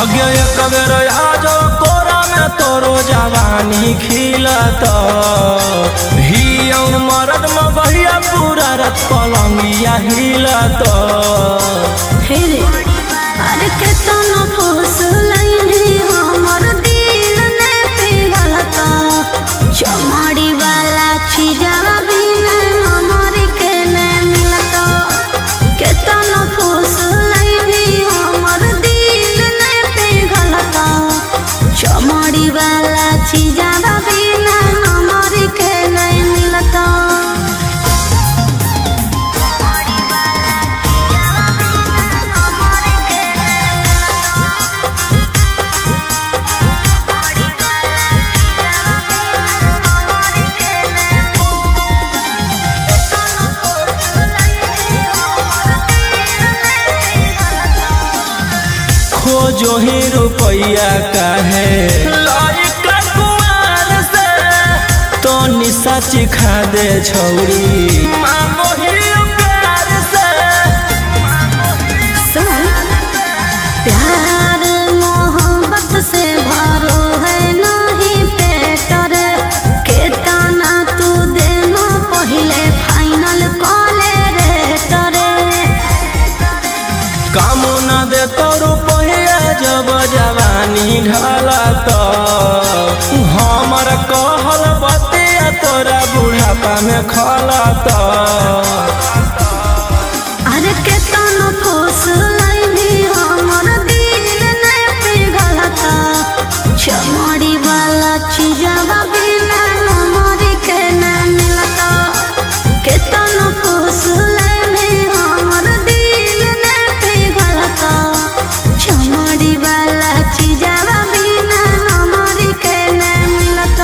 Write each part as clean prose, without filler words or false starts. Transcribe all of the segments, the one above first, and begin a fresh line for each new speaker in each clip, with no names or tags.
आगे एक बेर आजो कोरा में तोरो जवानी खिलत ही मरद में बढ़िया पूरा रत पलंगिया हिलत
अरे केतना फुसलैनी हमर दिल ने पिघलत चमड़ी वाला चीजवा बिना हमर के ने मिलत केतना फुसलैनी हमर दिल ने पिघलत चमड़ी वाला चीजवा बिना हमर के ने मिलत।
खोजो ही रुपया काहे लइका कुआर से तो निशा चिखा दे छौरी मांगो ही प्यार से।
सुन प्यार मोहब्बत से भरो है नहीं पेट रे केतना तू देनो पहिले फाइनल कॉले रे तरे
काम न दे तो रुपया जब जवानी ढलत हमर कहल बतिया तोरा बुढ़ापा में खलत।
अरे केतना फुसलैनी हमर दिल ने पिघलत चमड़ी वाला चीजवा बिना हमर के ने मिलत केतना फुसलैनी हमर दिल ने पिघलत चमड़ी वाला चीजवा बिना हमर के ने मिलत।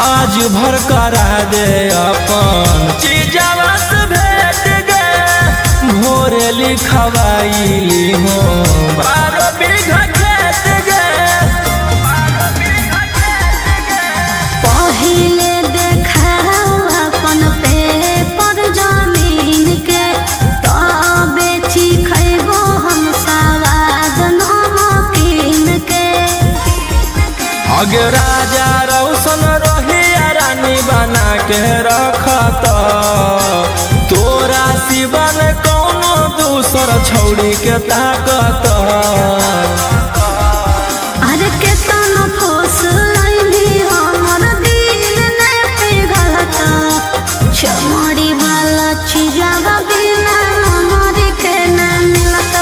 आज भर करा दे अपन चीजवा से भेट गे भोरे लिखवाइली हो 12 बीघा खेत गे।
पहिले देखा अपन पेपर जमीन के तबे खैबो हम सवाद नमकीन के।
आगे राजा रौशन रही रानी बना के रखत तोरा सिवन कौनो दूसर छौड़ी के ताकत।
अरे केतना फुसलैनी हमर दिल ने पिघलत चमड़ी वाला चीजवा बिना हमर के ने मिलत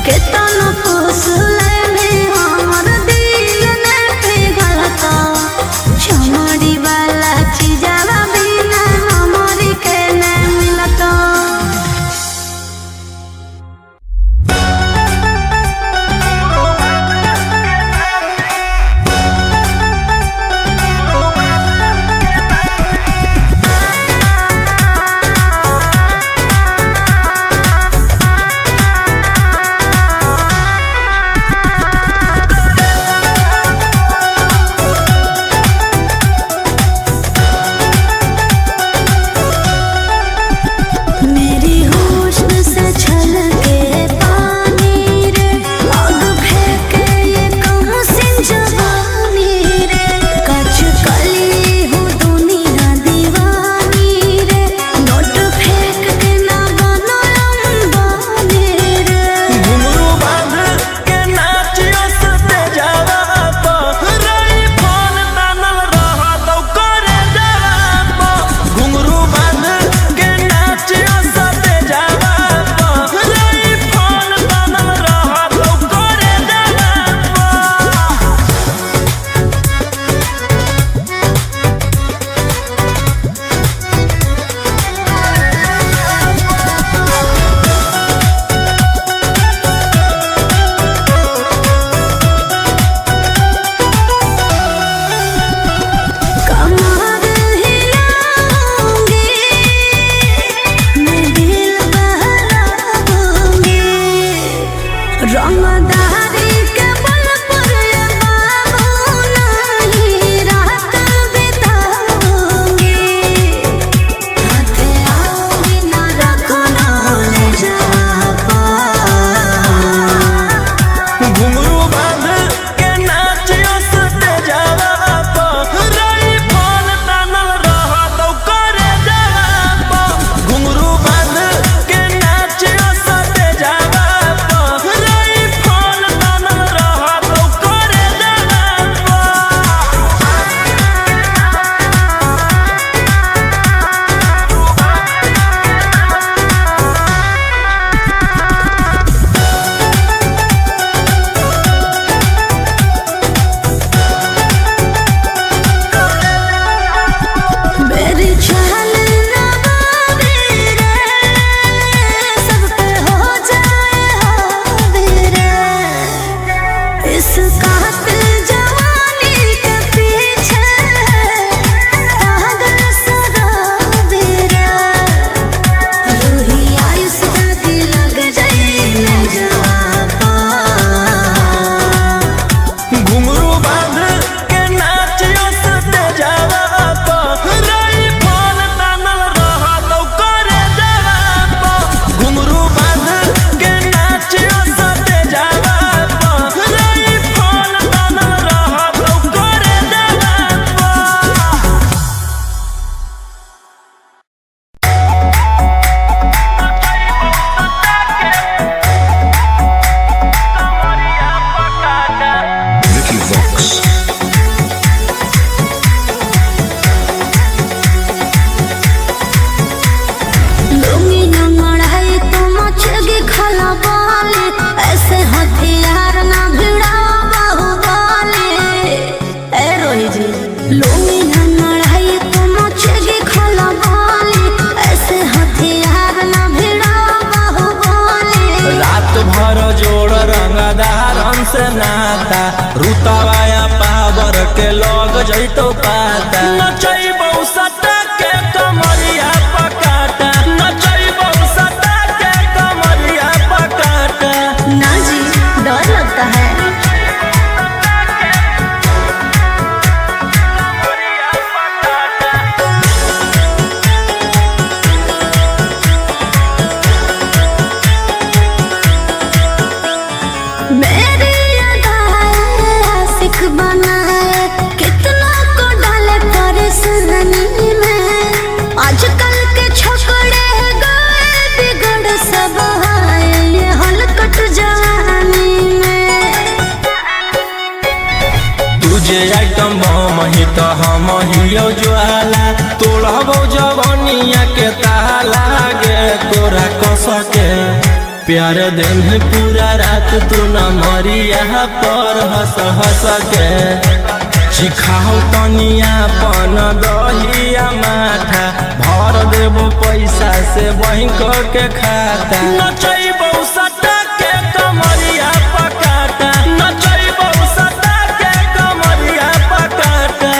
केतना फुसलैनी हमर दिल ने पिघलत चमड़ी वाला चीजवा बिना हमर के ने मिलत।
के लग जैतो पाता नचैबौ सटा के कमरिया पकाटा नचैबौ सटा के कमरिया पकाटा।
ना जी डर लगता है। मेरी अदाएं आशिक बनाए कितना को डाले परेशानी में। आजकल के छोकरे गए बिगड़ सब है ये हलकट जवानी में।
तुझे आइटम बम ही तो हम हियो ज्वाला तोड़बो जवानिया के ताला गे तोरा कस के प्यार दिन पूरा रात तू न मरिया पर हंस हंस के सिखाओ तनिया पन दहिया माथा भर देबो पैसा से बैंक के खाता नचैबौ सटा के कमरिया पकाटा नचैबौ सटा के कमरिया पकाटा।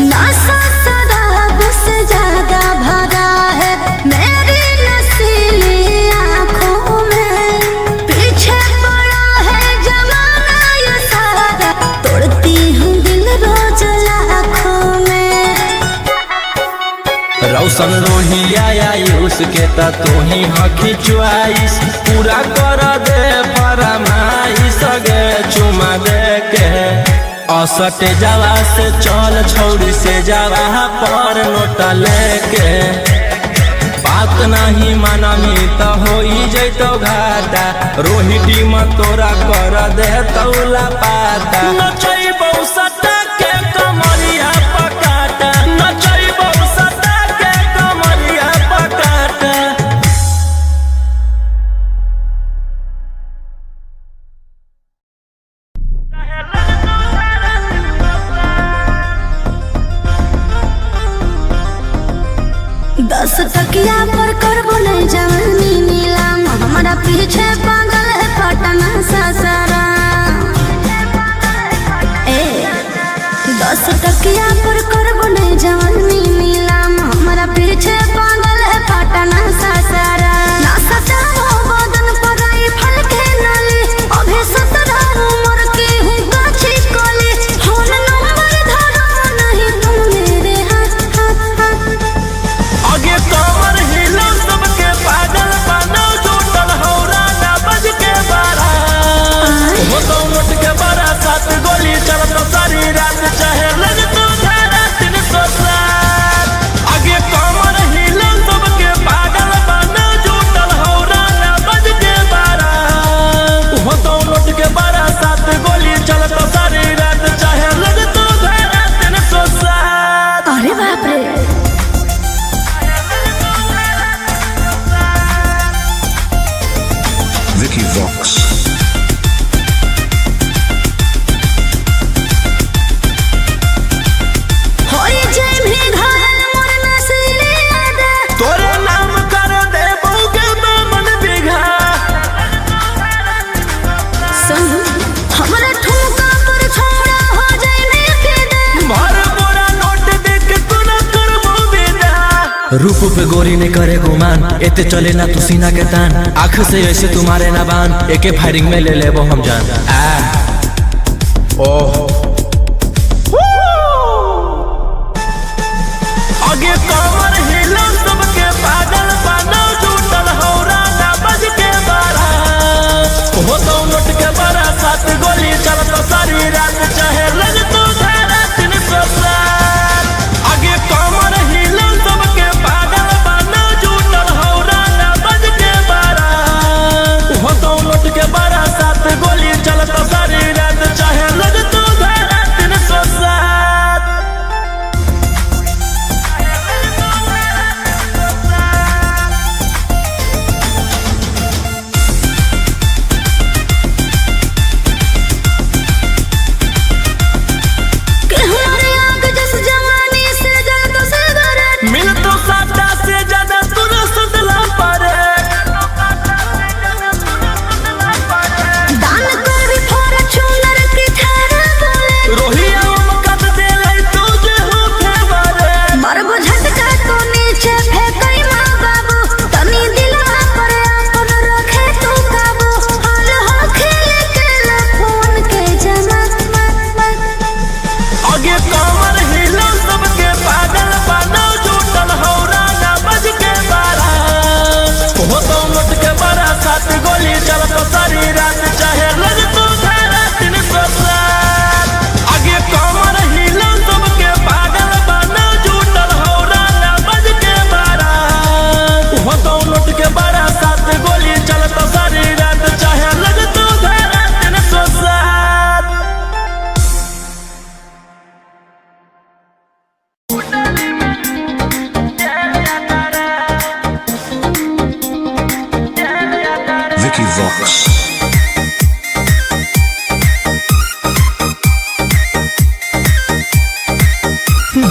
नशा शराब से ज्यादा भरा है मेरी नशीली आँखों में। पीछे पड़ा है जमाना ये सारा तोड़ती हूँ दिल रोज लाखों में।
रौशन रोहिया आयुष के त तू ही हकी च्वाइस पूरा कर दे फरमाइश गे चुमा दे के असटे जावा से चल छौड़ी से जावा पर नोट लेके बात नहीं मानमी तो हो जैतो घाटा रोहिटी में तोरा कर दे तौला पाता नचैबौ सटा के कमरिया पकाटा नचैबौ सटा के कमरिया पकाटा।
दस टकिया पर करबो नहीं जवानी नीलाम हमारा पीछे पागल है पटना सासाराम। ए 10 टकिया पर करबो नहीं जवानी नीलाम हमारा पीछे पागल है पटना सासाराम। ना सटाओ बदन पर आई फल के नाली अभी 17 उम्र की हूँ गाछी कोली फोन नंबर धरो नहीं तुम मेरे हाथ हाथ हाथ।
आगे कमर हिलो सबके पागल बनो जुटल हौरा ना बज के बारा हो तो नोट के बारा 7 गोली चलत सारी रात चाहे लग तो धारा 307। आगे कमर हिलो सबके पागल बनो जुटल हौरा ना बज के बारा हो तो नोट के बारा 7 गोली चलत सारी रात चाहे लग तो धारा 307।
अरे बाप रे
Vicky Vox.
होई जय भी घायल मोर नसीले याद
तोरे नाम कर दे बहुके मन बिघा
सुन हमरा ठुमका पर छोड़ा हो जाए ने फिदा।
भर बोरा नोट देख तू न करबो बेदा
रूप पे गोरी ने करे गुमान एते चले ना तू सीना के तान आँख से ऐसे तुम्हारे ना बान एके फायरिंग में ले लेबो हम जान। ओह
आगे कमर हिलो सबके पागल बनो जुटल हौरा ना बज के बारा हो तो नोट के बारा 7 गोली चलत सारी रात चाहे लग तो धारा 307। आगे कमर हिलो सबके पागल बनो जुटल हौरा ना बज के बारा हो तो नोट के बारा 7 गोली चलत सारी रात चाहे लग तो धारा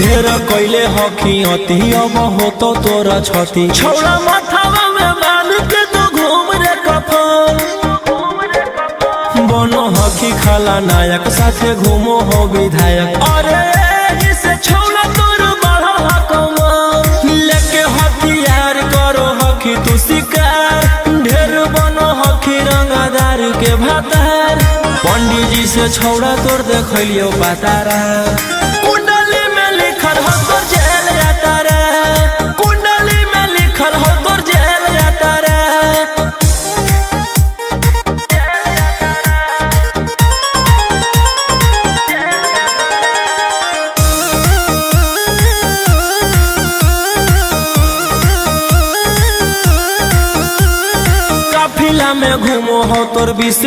ढेर कैले हकी अति अब हो तो तोरा छती छौड़ा माथावा में बांध के तो घूम रे कफन बनो हकी खाला नायक साथे घूमो हो विधायक अरे से छौड़ा तोर बड़ा हकमा लेके हथियार करो हकी तू शिकार ढेर बनो हकी रंगदार के भातार पंडित जी से छौड़ा तोर देखलियो पातारा कुंडली में लिखल हो तोर जेल जाता रे कुंडली में लिखल हो तोर जेल जाता रे काफिला में घूमो हो तोर 20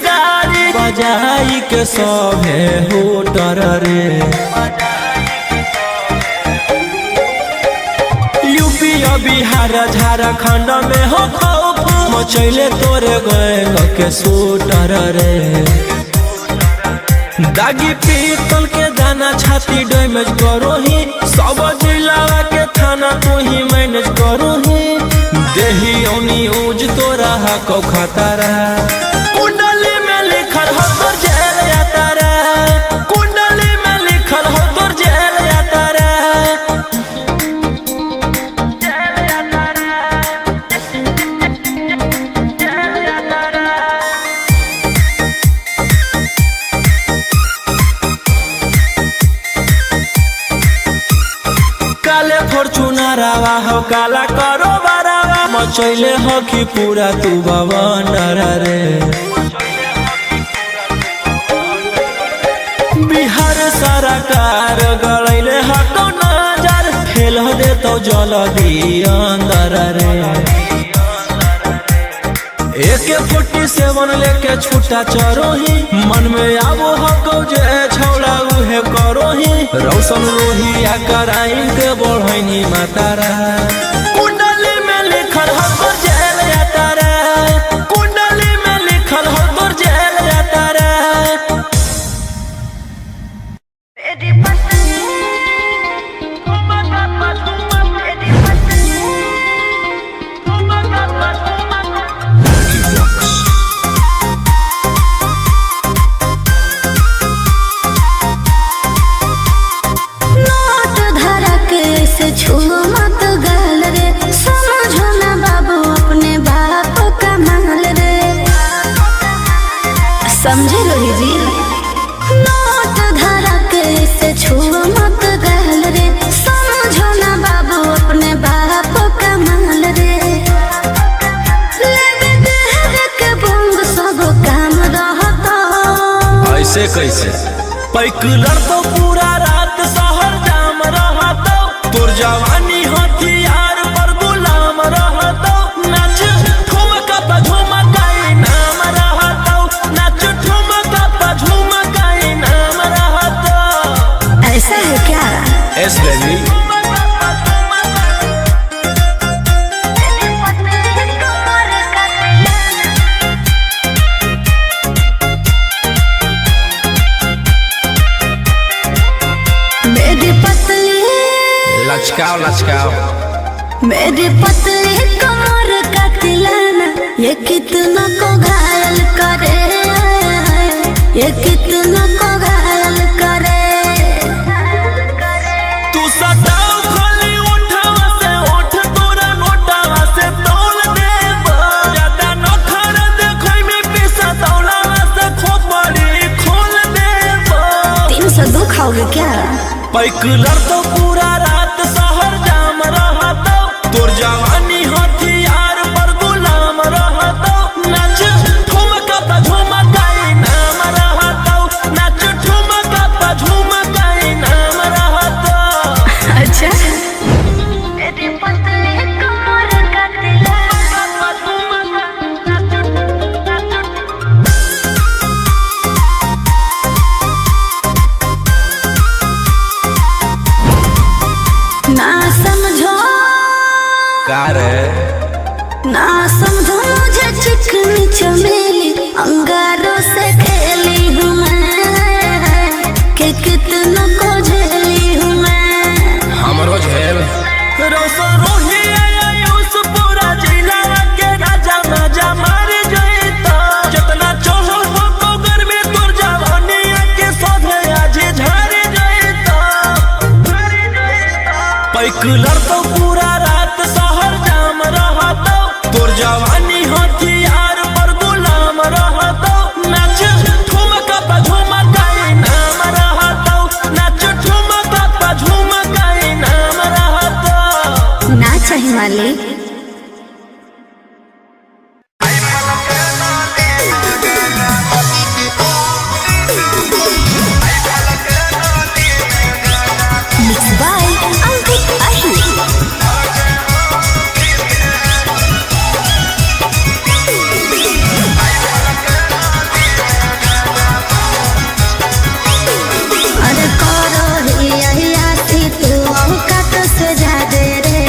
गाड़ी बजाई के सभे होटर रे यूपी बिहार झारखंड में हो खौफ मचैले तोरे गैंग के शूटर रे दागी पीतल के दाना छाती डैमेज करो ही सब जिला के थाना तू ही मैनेज करो ही देही ओनी ऊज तोरा हको खतरा कुंडली में लिखल हो तोर जेल जाता रे कुंडली में लिखल हो तोर जेल जाता रे काले फॉर्च्यूनर आवा हो काला करो बारावा मचैले हकी पूरा तू बवंडर रे बिहार सरकार गलैले हको नजर फेल दे तो जल्दी अंदर रे AK-47 लेके छूटा चरो ही मन में आवो हको जे छौड़ा उहे करो ही रौशन रोहिया कराइन के बढ़ैनी मातारा कुंडली में लिखल हो तोर जेल जाता रे कुंडली में लिखल हो तोर जेल जाता रे
नोट धरा के से छू मत गल रे समझो ना बाबू अपने बाप का माल रे समझे लोही जी नोट धरा के से छू मत गल रे समझो ना बाबू अपने बाप का माल रे लेवे देहर के बंग सब काम रहता
ऐसे कैसे पैकुलर तो पूरा रात शहर जाम रहतो तोर जवानी हथियार पर गुलाम रहतो नाच ठुमका पे झुमकाई नाम रहतो नाच ठुमका पे झुमकाई नाम रहतो
ऐसा है क्या
एस बेबी
मेरी पतली
लचकाओ लचकाओ
मेरी पतली कमर का तिलाना ये कितना को घायल करे ये कितना को घायल करे
तू सताओ खाली उठावा से उठ तोरा नोटावा से तोल देबो ज्यादा नखर देखै में पैसा तौलावा से खोपड़ी खोल देबो
302 खाओगे क्या
पैकुलर तो पूरा रात शहर जाम रहतो तोर जवानी हथियार पर गुलाम रहतो नाच ठुमका पे झुमकाई नाम रहतो नाच ठुमका पे झुमकाई नाम रहतो
अच्छा मेरी पतली कमर का ना समझो
का रे
ना समझो मुझे चिकनी चमेली अंगारों से खेली हूँ मैं कि कितना को झेली हूँ मैं
रोशन रोही आयुष पूरा जिला के राजा मजा मार जइता जितना चढ़ल हो मगर में तोर जवानी के सोधे आज झड़ जइता पैकुलर तो पूरा रात शहर जाम रहता तोर जवानी हथियार पर गुलाम रहता नाच ठुमका पे झुमका नाम रहता नाच ठुमका पे झुमका नाम रहता
ना चाहिए वाली मिक्स बाय अंकित अहिर। अरे करो ही आसी तू औकात से ज्यादा रे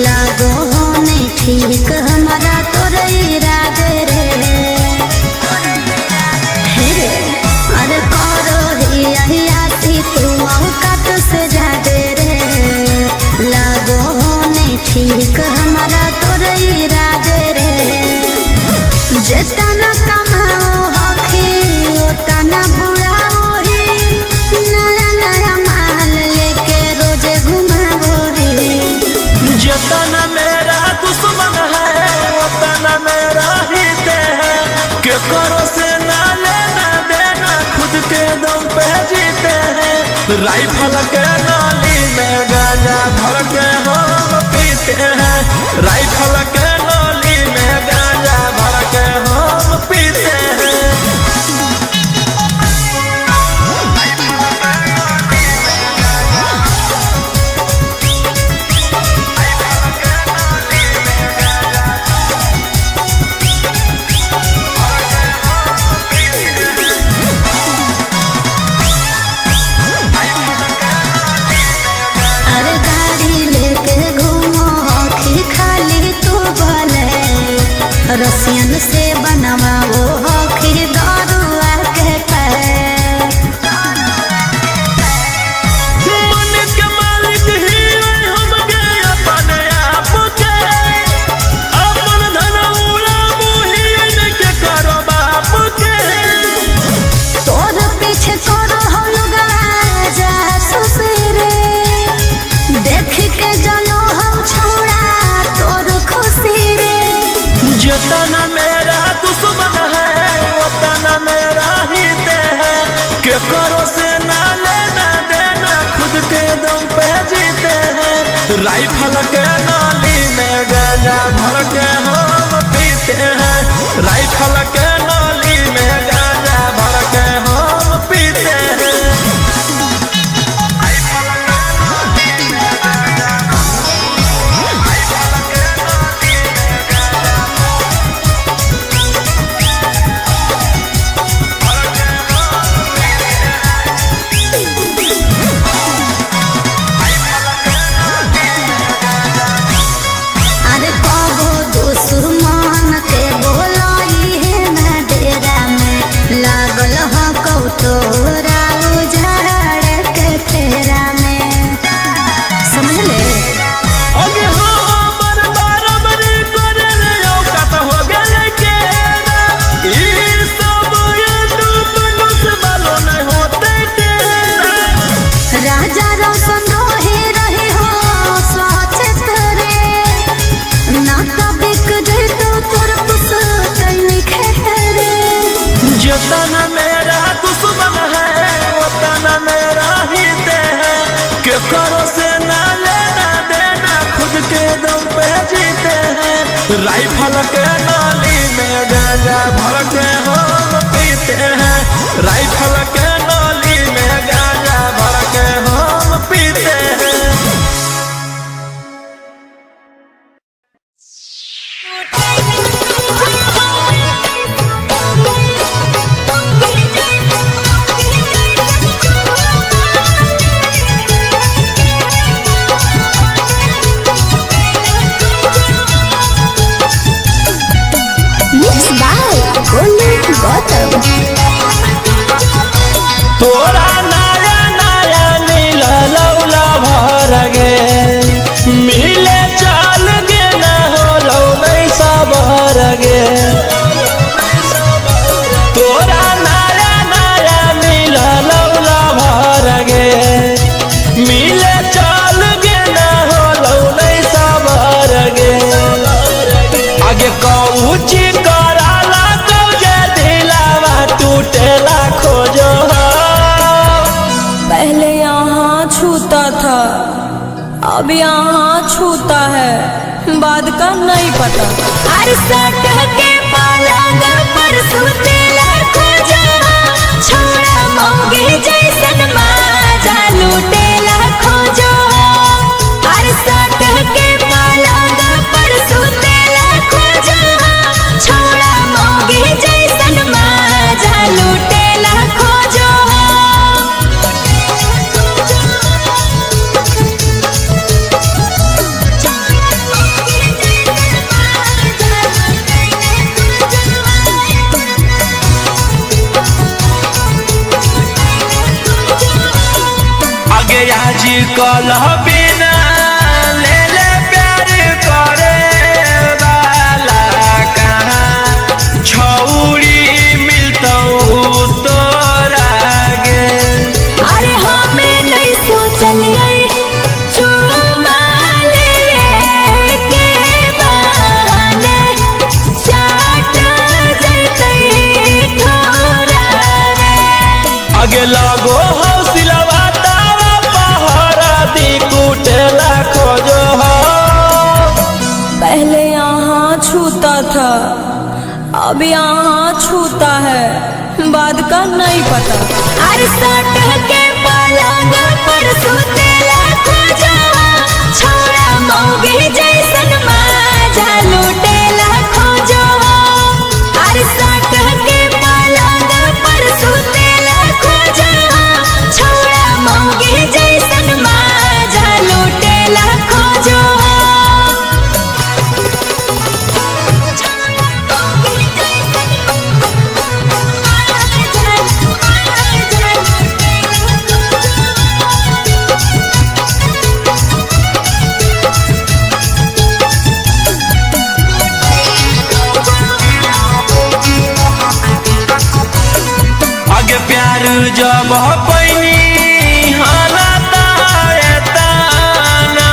लागो हो नहीं ठीक हमारा तोरे इरादे रे हे रे। अरे करो ही आसी तू औकात से ज्यादा रे लागो हो नहीं ठीक हमारा तोरे इरादे रे। जितना कमाओ हखी उतना बुढ़ाओ ही नया नया माल लेके रोजे घुमाओ रे।
जितना मेरा दुश्मन है उतना मेरा हित है के करो से ना लेना देना खुद के दम पे जीते हैं राइफल के नाली में गांजा भर के हम पीते हैं राइफल के नाली में गांजा भर के हम पीते हैं
अरे गाड़ी लेके घूमो हखी खाली तू बोले रसियन से बनवाओ हखी दरुआ के पैर।
मन के मालिक ही हम गए अपने आप के अपन धन उड़ाबू ही के करो बाप के
तोर पीछे करो हम गाजा सुसरे देख के जलो हम छोड़ा तोर खुशी रे।
जितना मेरा दुश्मन है उतना मेरा हित है के करो से ना लेना देना खुद के दम पे जीते हैं राइफल के नाली में गांजा भर के हम पीते हैं राइफल के नाली में गांजा भर के हम पीते हैं
अरे कबो दुश्मन के बोलाई है ना डेरा में लागल हो कौतोरा उजाड़ के फेरा में समझ ले।
अगे हमर बराबरी करे रे औकात हो गेले के ई सब दुनुस बालो नहीं होते तेरा
राजा रोशन रहे हो सचेत रे ना बिक जैतो तोर पुसतैनी खेरे।
जितना मेरा दुश्मन है उतना मेरा हित है के करो से ना लेना देना खुद के दम पे जीते हैं राइफल के नाली में गांजा भर के हम पीते हैं राइफल के नाली में गांजा भर के हम पीते हैं
अब यहाँ छूता है बाद का नहीं पता।
हर सट के पलंग पर सुतेला खोजा छोड़ा मौगी जैसन माजा लूटेला खोजो। हर सट के पलंग पर सुतेला खोजा छोड़ा मौगी जैसन माजा लूटेला खोजो।
आगे आज कल बिना ले ले प्यार करे वाला कहाँ छौड़ी मिलता तोरा गे।
अरे हमें नहीं सोचलिए चुमा लेके बहाने चाट जैते ठोरा रे।
आगे लगो हौसलवा तारा पहरा दी कुटेला खोजो हो।
पहले यहाँ छूता था अब यहाँ छूता है बाद का नहीं पता।
हर सट के पलंग पर सुतेला खोजा छोड़ा मौगी जैसन माजा लूटेला खोजो। हर सट के पलंग पर सुतेला खोजा छोड़ा मौगी जैसन माजा लूटेला खोजो।
आगे प्यार जब पैनी हालता एतना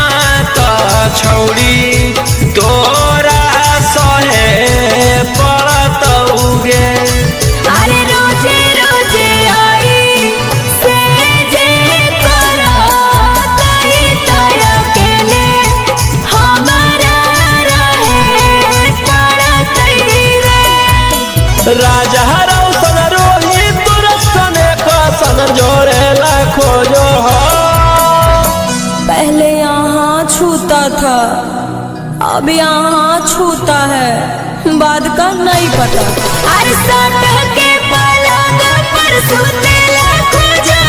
त छौड़ी तोरा सहे पड़तौगे।
अरे रोजे रोजे आई से जे करो तई तय अकेले हमारा रहे पड़तई रे।
राजा रौशन रोहित तुरसन कसन जोड़ेला खोजो हो।
पहले यहाँ छूता था अब यहाँ छूता है बाद का नहीं पता।
हर सट के पलंग पर सुतेला खोजा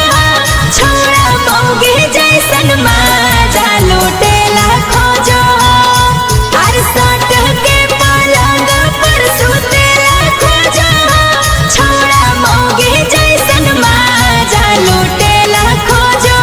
छोड़ा मौगी जैसन माजा लूटेला खोजो। हर सट के पलंग पर सुतेला खोजा छोड़ा मौगी जैसन माजा लूटेला खोजो।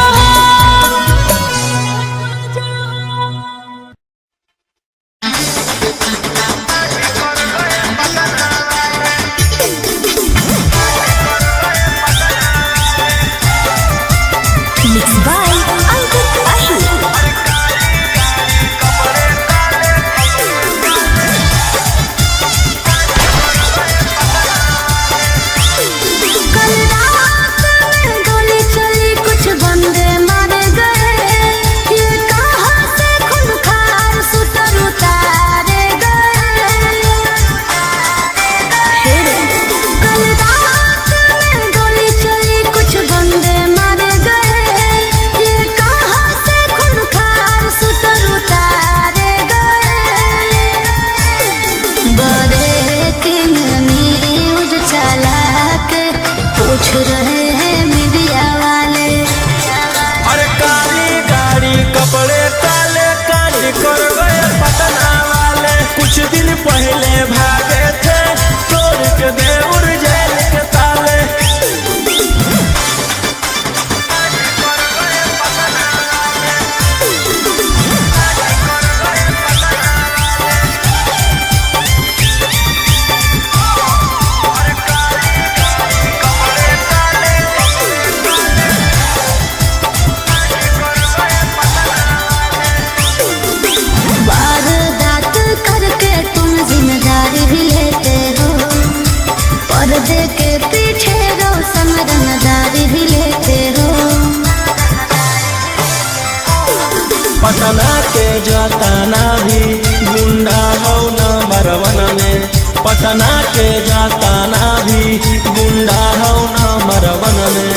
पटना के जाताना भी गुंडा हो नंबर 1 में। पटना के जाताना भी गुंडा हो नंबर 1 में।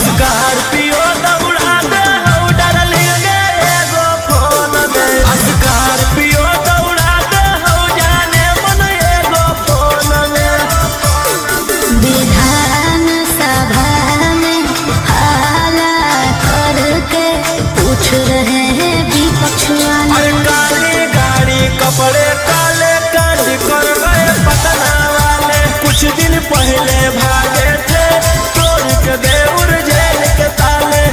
स्कॉर्पियो दौड़ा दे हो डार्लिंग एगो फोन में। स्कॉर्पियो दौड़ा दे हो जाने मन एगो फोन में।
विधान सभा में हाला करके पूछ रहे हैं विपक्ष वाले।
अरे काली गाड़ी कपड़े काले कांड कर गए पटना वाले। कुछ दिन पहले भागे थे तोड़ के देउर जेल के ताले।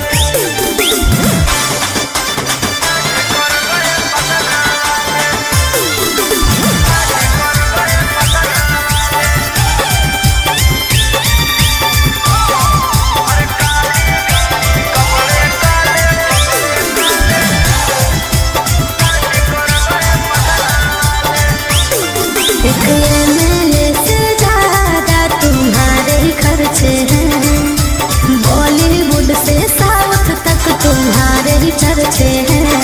एक MLA से ज्यादा तुम्हारे ही खर्चे हैं। बॉलीवुड से साउथ तक तुम्हारे ही चर्चे हैं।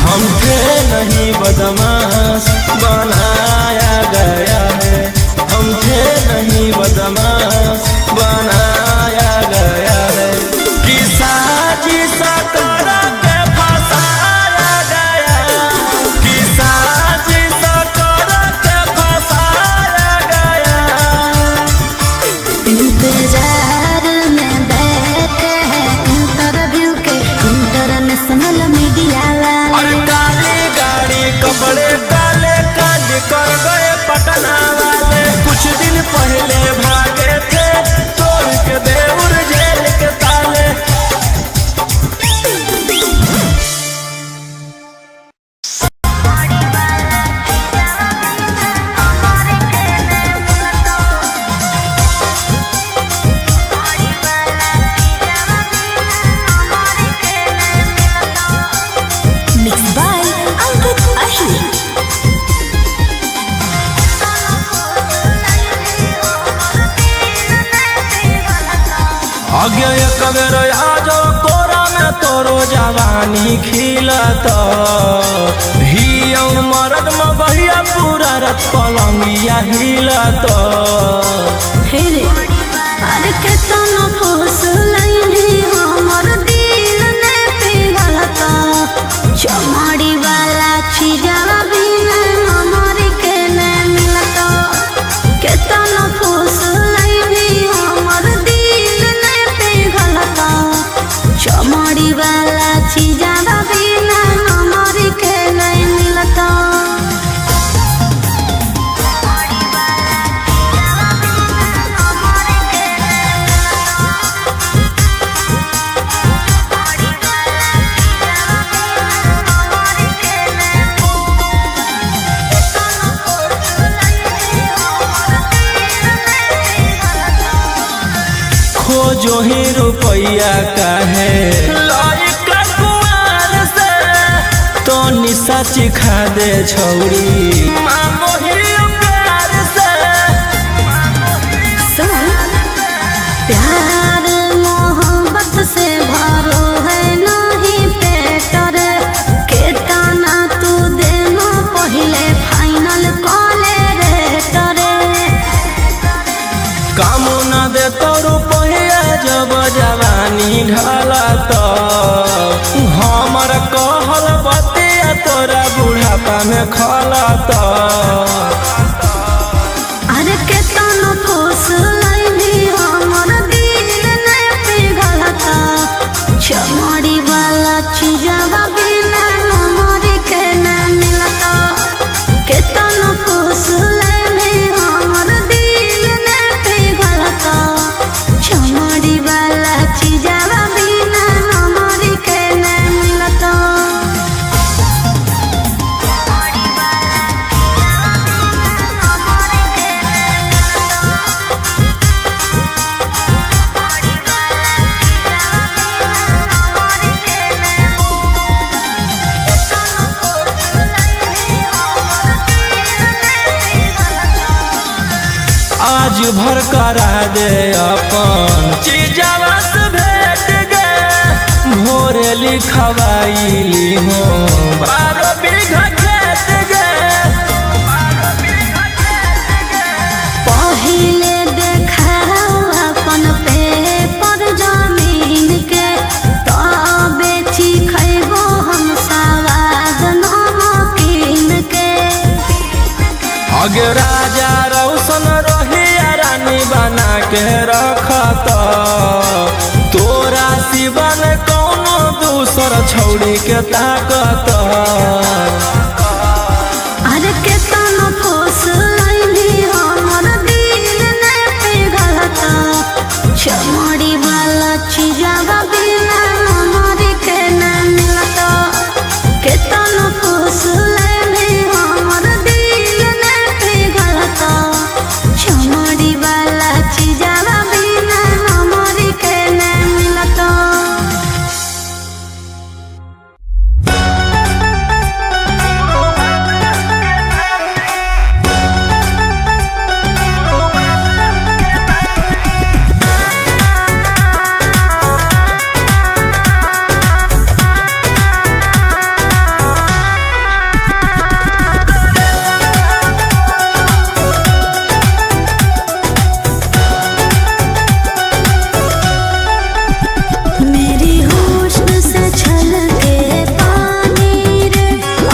हम थे नहीं बदमाश बनाया गया है। हम थे नहीं बदमाश बनाया गया है। कि साजिश कर के फंसाया गया। कि साजिश कर के फंसाया गया।
इंतजार में बैठे हैं इंटरव्यू के इंटरनेशनल मीडिया वाले।
और काली गाड़ी कपड़े काले कांड कर गए पटना वाले। कुछ दिन पहले भागे थे तोड़ के देउर जेल के ताले।
Mixed by Ankit Ahi.
आगे एक बेर आजो कोरा में तोरो जवानी खिलत। हियौ मरद में बहिया पूरा रत पलंगिया हिलत।
अरे केतना फूस लैनी हमर दिल ने पिघलता। चमड़ी वाला चीजवा बिना हमर के ने मिलता। केतना फूस लैनी हमर दिल ने पिघलता। चमड़ी वाला चीजवा बिना हमर के ने मिलता।
खोजो ही रुपया काहे लायका कुआर से। तो निशा चिखा दे छौरी मामो ही प्यार से।
प्यार मोहब्बत से भरो है नहीं पेट रे। केतना तू देनो पहले फाइनल कॉले रे तरे।
काम न दे तो रुपया जब जवानी ढलत। हमर कहल बतिया तोरा बुढ़ापा में खलत।
अरे केतना फूस लैनी हमर दिल ने पिघलता। चमड़ी वाला चीजवा बिना हमर के ने मिलता। केतना फूस लैनी हमर दिल ने पिघलता। चमड़ी वाला चीजवा बिना हमर के ने मिलता।
आज भर करा दे अपन चीजवा से भेट गे। लिखवाइली हो 12 बीघा खेत गे
पहिले देखाओ अपन पेपर जमीन के तबे खैबो हम सवाद नमकीन के
अगे राजा रौशन रही रानी बना के रखत तोरा सिवन कौनो दूसर छौड़ी के ताकत
अरे केतन फूस लैली हमर दिल ने पिघलत चमड़ी वाला चीजवा बिना हमारी के न मिलत केतन फूस लैली हमर दिल ने पिघलत चमड़ी वाला चीजवा बिना हमारी के न मिलत मेरी होश से छलके पानी रे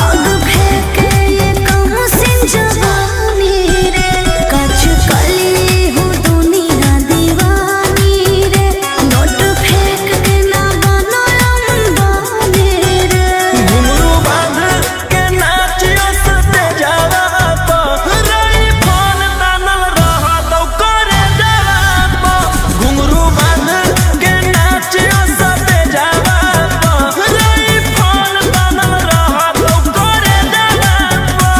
आग फेंके ये कम सिंह जवानी रे कच कली हूँ दुनिया दीवानी रे नोट फेंक के ना बनो अंबानी रे
घुंघरू बांध के नाचियो सते जावा तो रई फोन तानल रहा तो करे जावा तो घुंघरू बांध के नाचियो सते जावा तो रई फोन तानल रहा तो करे जावा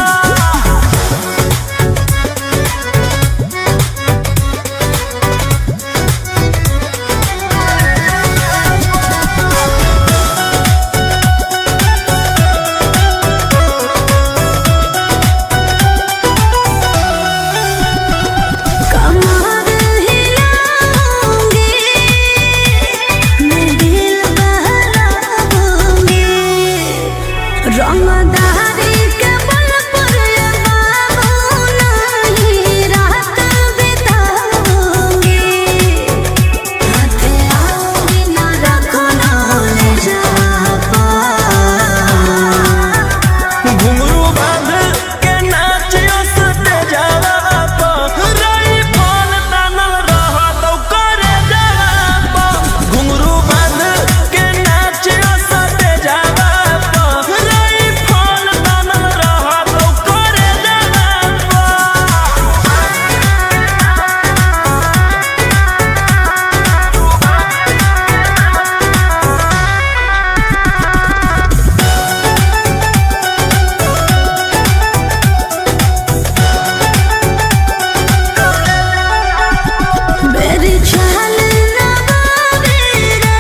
कमर हिलाऊंगी मैं दिल बहलाऊंगी रंगदारी के बल पर ये बाबू नहीं रात बिताऊंगी हाथे आओगी ना रखो ना ले जापा
घुंघरू बांध के नाचियो सते जावा तो रई फोन तानल रहा तो करे जावा तो घुंघरू बांध के नाचियो सते जावा तो रई फोन तानल रहा तो करे
मेरी चाल नवाबी रे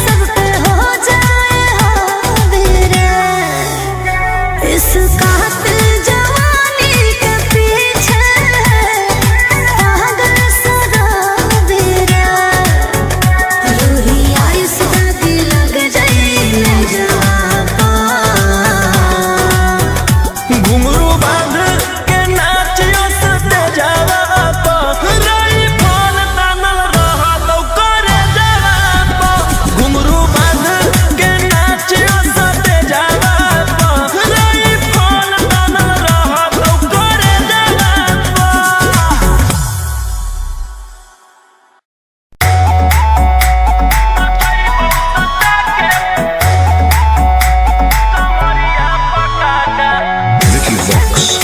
सब पे हो जाए हावी रे इस कातिल जवानी के पीछे पागल सदाबी रे रूही आयुस दादी लग जाए न जापा
घुंघरू बांध के नाचियो सते जावा तो रई फोन तानल रहा तो करे जावा तो घुंघरू बांध के नाचियो सते जावा तो रई फोन तानल रहा तो करे जावा
Vicky Vox.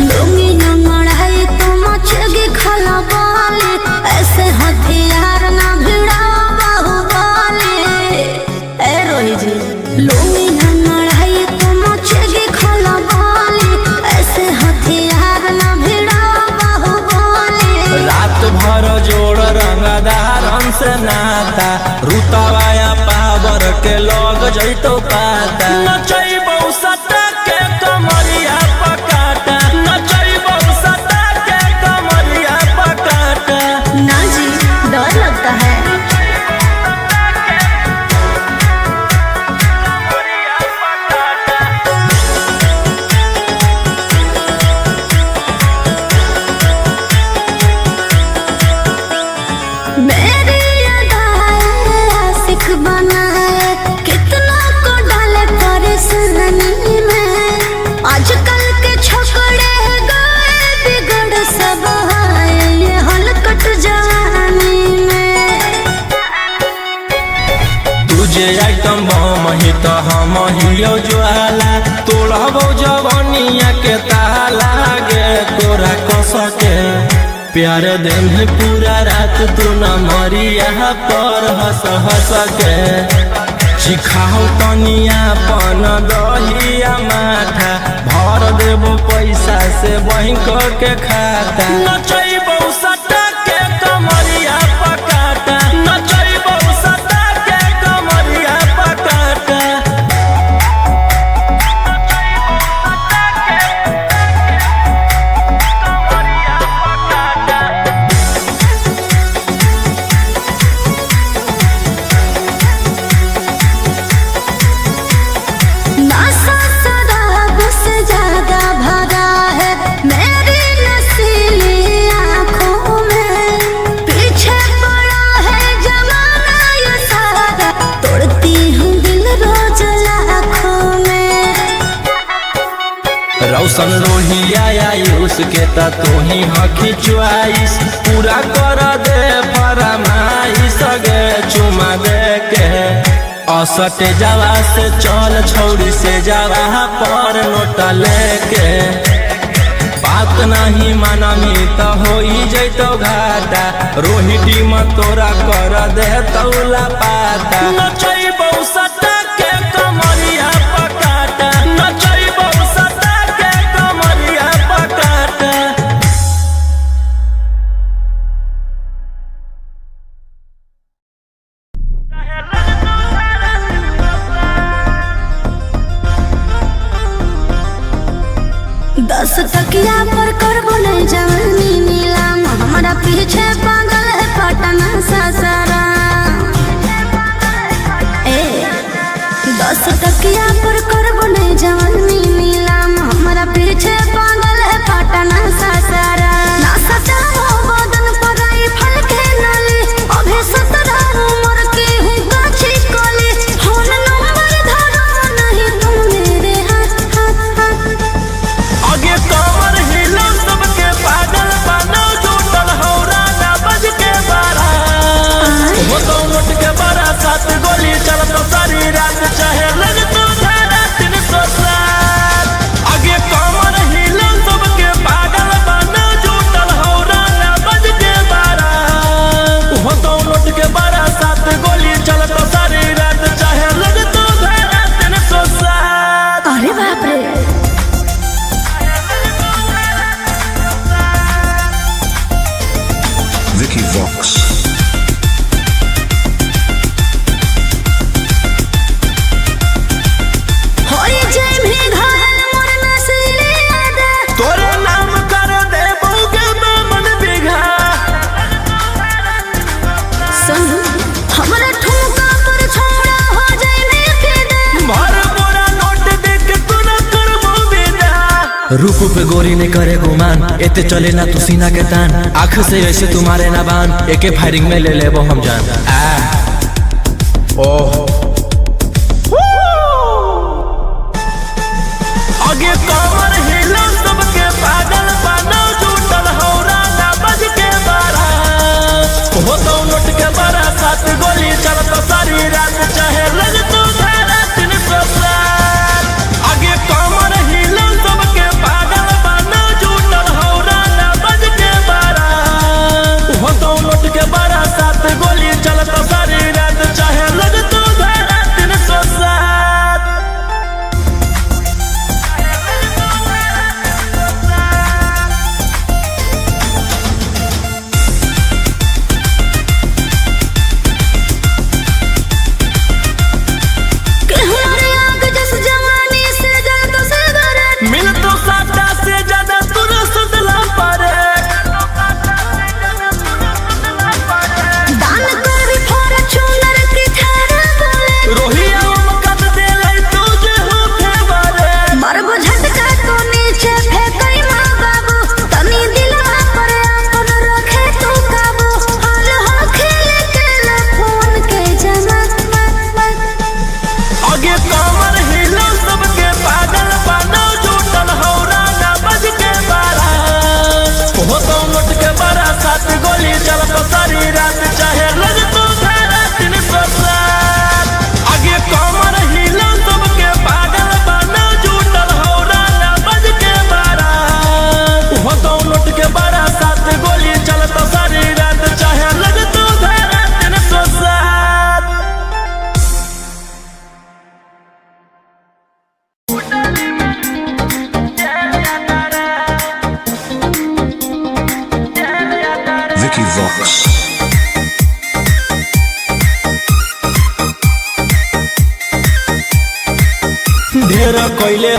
लुंगी न मढ़ाई तो मचेगी खला बाले ऐसे हथियार ना भिड़ाओ बाहुबली ए रोही जी लुंगी न मढ़ाई तो मचेगी खला बाले ऐसे हथियार ना भिड़ाओ बाहुबली
रात भर जोड़ रंगदारन से नाता रुतवाया पावर के लग जैतो पाता नचैबौ सटा के कमरिया पकाटा नचैबौ सटा के कमरिया हियो ज्वाला तोड़बो जवनिया के ताला गे तोरा कस के प्यार दिन पूरा रात तू न मरिया पर हंस हंस के सिखाओ तनिया पन दहिया माथा भर देबो पैसा से बैंक के खाता नचैबो सटा के कमरिया पकाटा नचैबो सटा के कमरिया पकाटा
नशा शराब से ज्यादा भरा है मेरी नशीली आँखों में पीछे पड़ा है जमाना ये सारा तोड़ती हूँ दिल रोज लाखों में
रौशन रोहिया आयुष के ता तू ही हकी च्वाइस पूरा कर दे फरमाइश गे चुमा दे के असटे जावा से चल छौड़ी से जावा पर नोट लेके बात नहीं मानमी तो हो जैतो घाटा रोहिटी में तोरा कर दे तौला पाता नचैबो सटा के कमरिया पकाटा नचैबो सटा के कमरिया पकाटा
दस तकिया पर कर बोले जवानी नीलाम हमारा पीछे पागल है पटना सासारा ए 10 तकिया पर कर बोले जवानी नीलाम हमारा पीछे पागल है पटना सासारा ना सटाओ बदन पर आई फल के नली अभी 17 उम्र की हूँ गाछी कली फोन नंबर धरो नहीं तुम मेरे हाथ हाथ हाथ
आगे कमर हिलो सबके पागल बनो जुटल हौरा ना बज के बारा हो तो नोट के बारा 7 गोली चल तो सारी रात चाहे लग तो धारा 307 आगे कमर हिलो सबके पागल बनो जुटल हौरा ना बज के बारा हो तो नोट के बारा 7 गोली चल तो सारी रात चाहे लग तो धारा 307
अरे बाप रे
Vicky Vox.
होई जय भी घायल मोर नसीले आदा
तोरे नाम कर दे बउके मन बिघा
सुन हमरा ठुमका पर छोड़ा हो जाए ने दे
भर मोरा नोट देख तू न करबो बेदा
रूप पे गोरी ने करे गुमान एते चले ना तू सीना के तान आँख से ऐसे तुम्हारे ना बान एके फायरिंग में ले लेबो हम जान ओह
आगे कमर हिलो सबके पागल बनो जुटल हौरा ना बज के बारा हो तो नोट के बारा 7 गोली चल तो सारी रात चाहे लग तो धारा 307 आगे कमर हिलो सबके पागल बनो जुटल हौरा ना बज के बारा हो तो नोट के बारा 7 गोली चल तो सारी रात चाहे लग तो धारा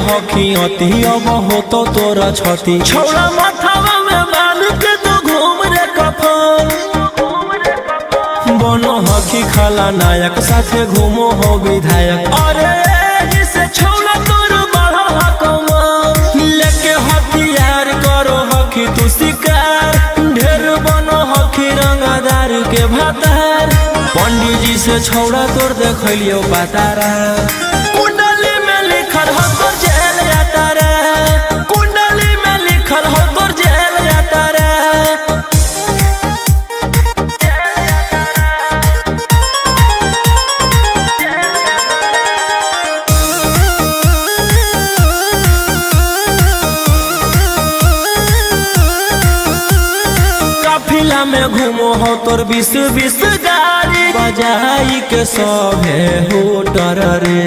हकी अति अब हो तो तोरा छती छौड़ा माथावा में बांध के तो घूम रे कफन बनो हकी खाला नायक साथे घूमो हो विधायक अरे जिसे छौड़ा तोर बड़ा हकमा लेके हथियार करो हकी तू शिकार ढेर बनो हकी रंगदार के भातार पंडित जी से छौड़ा तोर देखलियो बातारा कुंडली में लिखल हो तोर जेल जाता रे कुंडली में लिखल हो तोर जेल जाता रे काफिला में घूमो हो तोर 20 गाड़ी बजाई के सभे होटर रे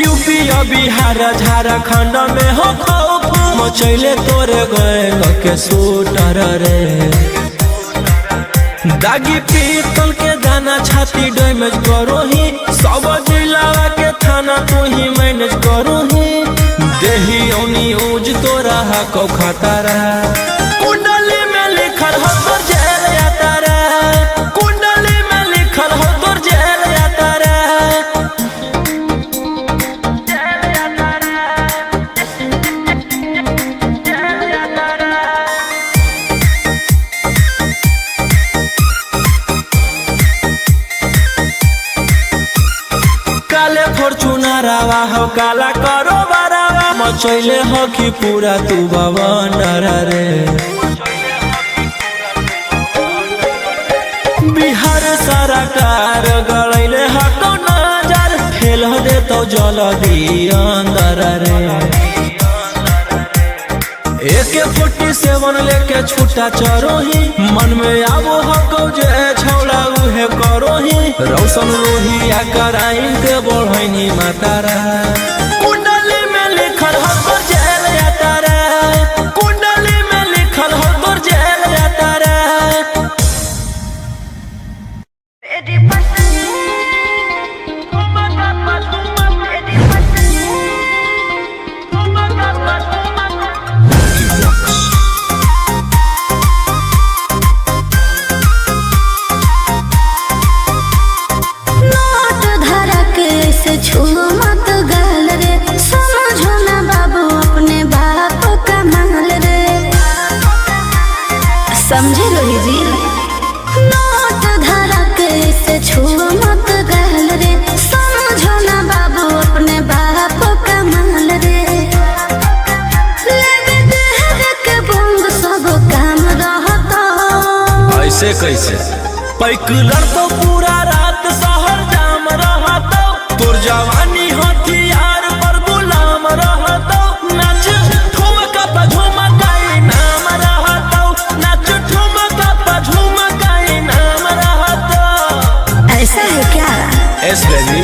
यूपी बिहार झारखंड में हो खौफ मचैले तोरे गैंग के शूटर रे दागी पीतल के दाना छाती डैमेज करो ही सब जिला के थाना तू ही मैनेज करो ही देही ओनी ऊज तोरा हको खतरा कुंडली में लिखल हो तोर जेल जाता रे कुंडली में लिखल हो तोर जेल जाता रे काले फॉर्च्यूनर आवा हो काला करो बरावा मचैले हो कि पूरा तू बवंडर रे बिहार सरकार गलैले हको नजर फेल दे तो जल्दी अंदर रे AK-47 लेके छूटा चरोही मन में आवो हको जे छौड़ा उहे करोही रौशन रोहिया कराइन के बढ़ैनी मातारा कुंडली में लिखल हो तोर जेल जाता रे कुंडली में लिखल हो तोर जेल जाता रे
नोट धरा के से छू मत गाल रे समझो ना बाबू अपने बाप का माल रे समझे लोही जी नोट धरा के से छू मत गाल रे समझो ना बाबू अपने बाप का माल रे लेवे देहर के बंग सब काम रहता
ऐसे कैसे पैकुलर तो पूरा रात शहर जाम रहतो तोर जवानी हथियार पर गुलाम रहतो नाच ठुमका पे झुमकाई नाम रहतो नाच ठुमका पे झुमकाई नाम रहतो
ऐसा है क्या
एस बेबी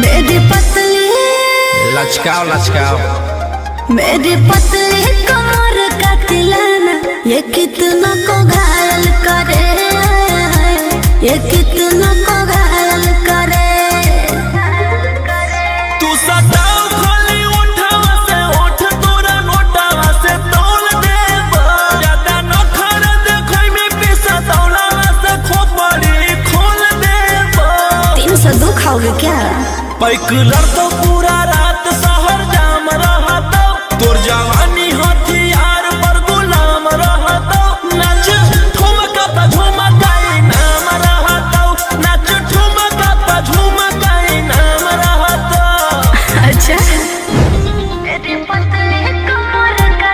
मेरी पतली
लचकाओ लचकाओ
मेरी पतली कमर का तिलाना ये कितना को घायल करे ये कितना को घायल करे
तू सताओ खाली उठावा से उठ तोरा नोटावा से तोल देबो ज्यादा नखर देखै में पैसा तौलावा से खोपड़ी खोल देबो
302 खाओगे क्या
पैकुलर तो पूरा रात शहर जाम रहतो तोर जवानी हथियार पर गुलाम रहतो नाच ठुमका पे झुमकाई नाम रहतो नाच ठुमका पे झुमकाई नाम रहतो
अच्छा मेरी पतली कमर का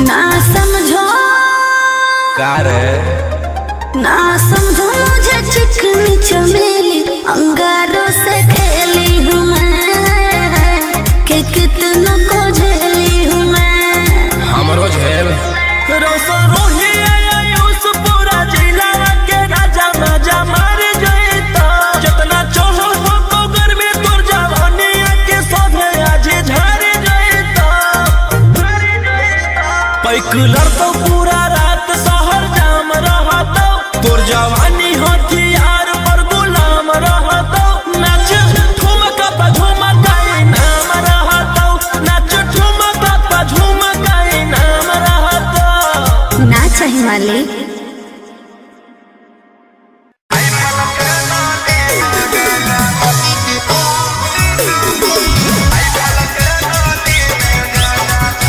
ना समझो
का रे
ना समझो मुझे चिकनी चमेली अंगारों से खेली हूँ मैं कि कितना को झेली हूँ मैं
रोशन रोही आयुष पूरा जिला के राजा राजा मार जइता जितना चढ़ल हो गर्मी तोर जवानी के सभे आज झाड़ जइता पैकुलर तो पूरा रात शहर जाम रहता तोर जवानी हथियार पर गुलाम रहता नाच ठुमका पे झुमकाई नाम रहता नाच ठुमका पे झुमकाई नाम रहता
ना चाहिए मालिक।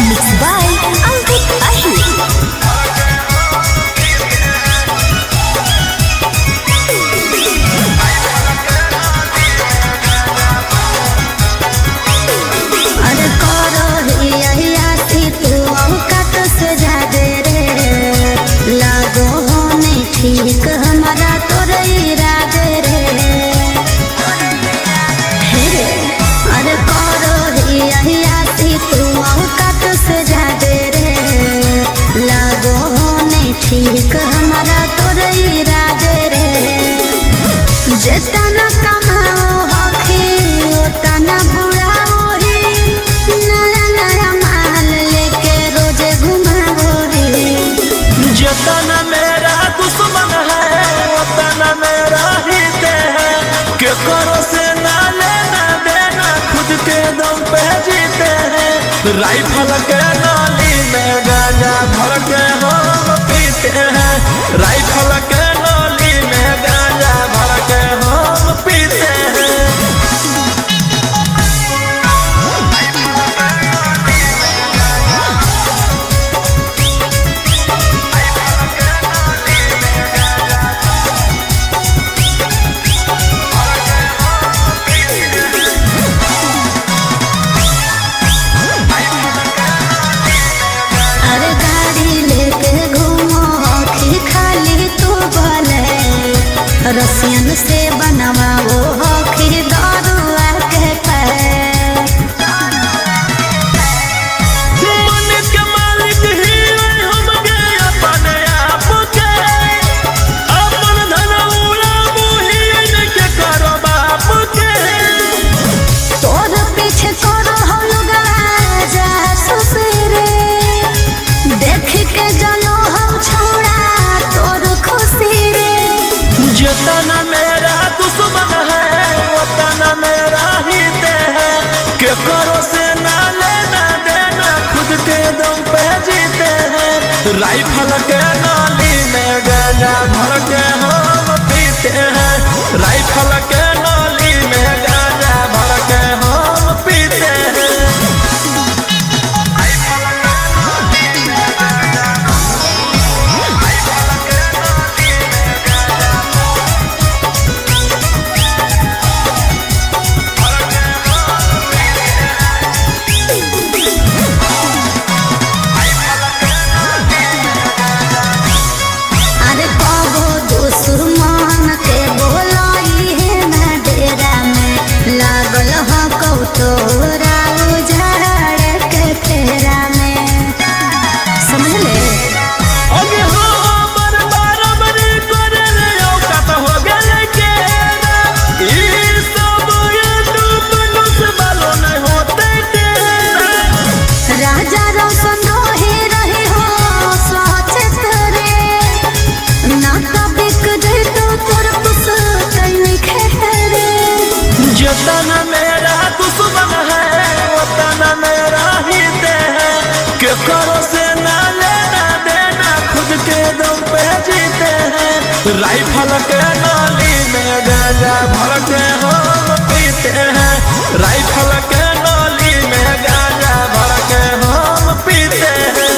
Mixed by Ankit Ahir. अरे करो हिया तू औकात से ज्यादा रे लागो होने ठीक हमारा तोरे इरादे रे हे रे अरे करो हिया तू औकात से ज्यादा रे लागो होने ठीक हमारा तोरे इरादे रे जितना कमाओ हखी उतना बुरा होरी नया नया माल लेके रोजे घुमाओ रे
जितना मेरा दुश्मन है उतना मेरा हित है के करो से ना लेना देना खुद के दम पे जीते हैं राइफल के नाली में गांजा भर के हम पीते हैं राइफल के नाली में गांजा भर के हम पीते हैं
अरे गाड़ी लेके घूमो हखी खाली तू बोले रसियन से बनवाओ हखी दरुआ के पैर
मन के मालिक ही हम गए अपने आप के अपन धन उड़ाबू ही के करो बाप के
तोर पीछे करो हम गाजा सुसरे देख के जलो हम छोड़ा तोर खुशी रे
जितना मेरा दुश्मन है उतना मेरा हित है के करो से ना लेना देना खुद के दम पे जीते हैं राइफल के नाली में गांजा भर के हम पीते हैं राइफल के नाली में गांजा भर के हम पीते हैं
अरे कबो दुश्मन के बोलाई है ना डेरा में लागल हो कौतोरा उजाड़ के फेरा में समझ ले
अगे हो बराबरी करे रे औकात हो गेले के ई सब ये मनुष्य वालों नहीं होते के
राजा रोशन रही हो सचेत रे ना बिक जाए तो तोर पुस्तैनी खेरे
जितना मेरा दुश्मन है उतना मेरा हित है के करो से ना लेना देना खुद के दम पे जीते हैं राइफल के नाली में गांजा भर के हम पीते हैं राइफल के नाली में गांजा भर के हम पीते हैं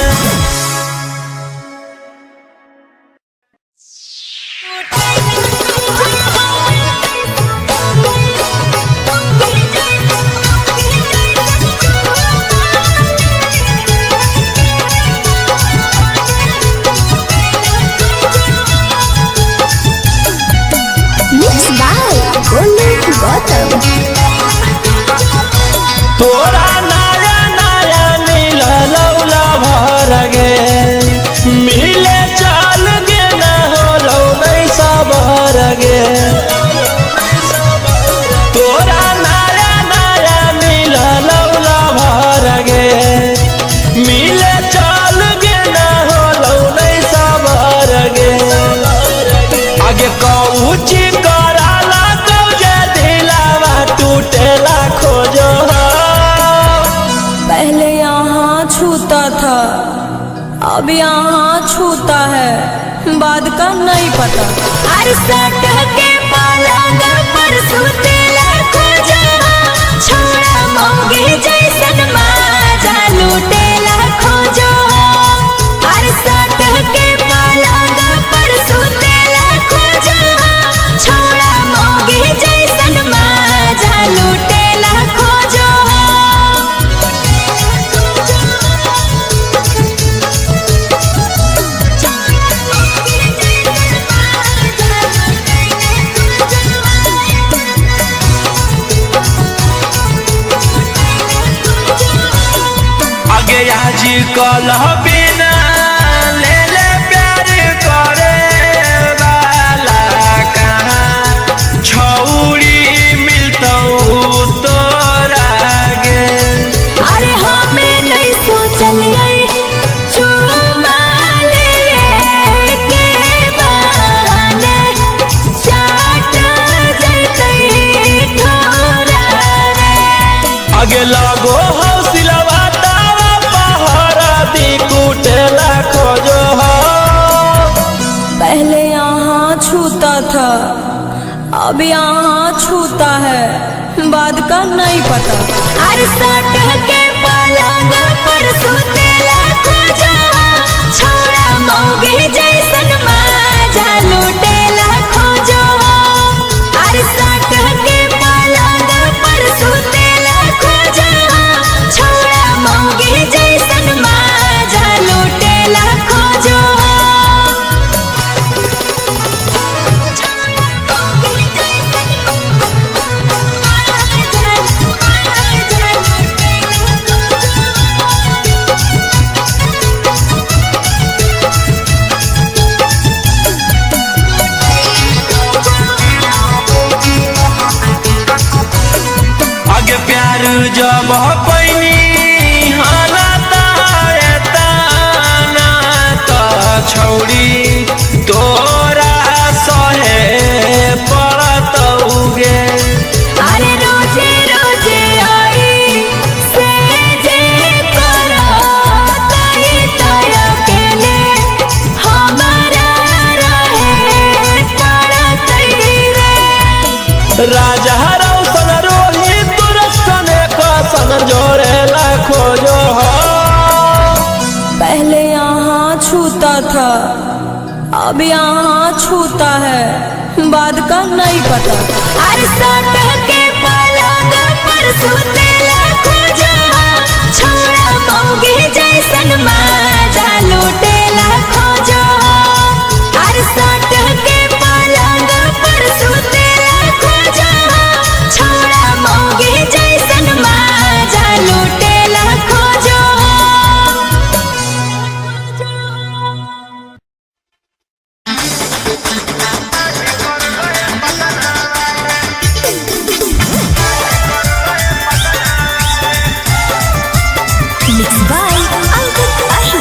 अब यहाँ छूता है, बाद का नहीं पता।
अरे सट के पलंग पर सुतेला खोजा, छोड़ा मौगी जैसन माजा लूटेला खोजो। अरे सट के पलंग पर सुतेला खोजा, छोड़ा मौगी जैसन माजा लूटेला खोजो।
आगे आज कल बिना ले ले प्यार करे वाला कहाँ छौड़ी मिलता तोरा गे।
अरे हमें नहीं सोचलिए चुमा ले के बहाने चाट जैतई ठोरा रे।
आगे लगो हौसलवा कुटेला खोजो हो।
पहले यहाँ छूता था, अब यहाँ छूता है, बाद का नहीं पता।
अरे सट के पलंग पर सुतेला खोजा, छोड़ा मौगी जैसन माजा लूटेला खोजो। अरे सट के पलंग पर सुतेला खोजा, छोड़ा मौगी जैसन माजा लूटेला खोजो।
आगे प्यार जब पैनी हालता ताना तो छौड़ी तोरा सहे पड़तौगे।
अरे रोजे रोजे आई से जे करो तई तय अकेले हमारा रहे पड़तई रे।
राजा रौशन रोहित तुरसन कसन जोड़ेला खोजो हो।
पहले यहाँ छूता था, अब यहाँ छूता है, बाद का नहीं पता।
अरे सट के पलंग पर सुतेला खोजा, छोड़ा मौगी जैसन माजा लूटेला खोजो। अरे सट के पलंग पर सुतेला खोजा, छोड़ा मौगी जैसन माजा लूटेला खोजो। Mixed by Angkat Ahi.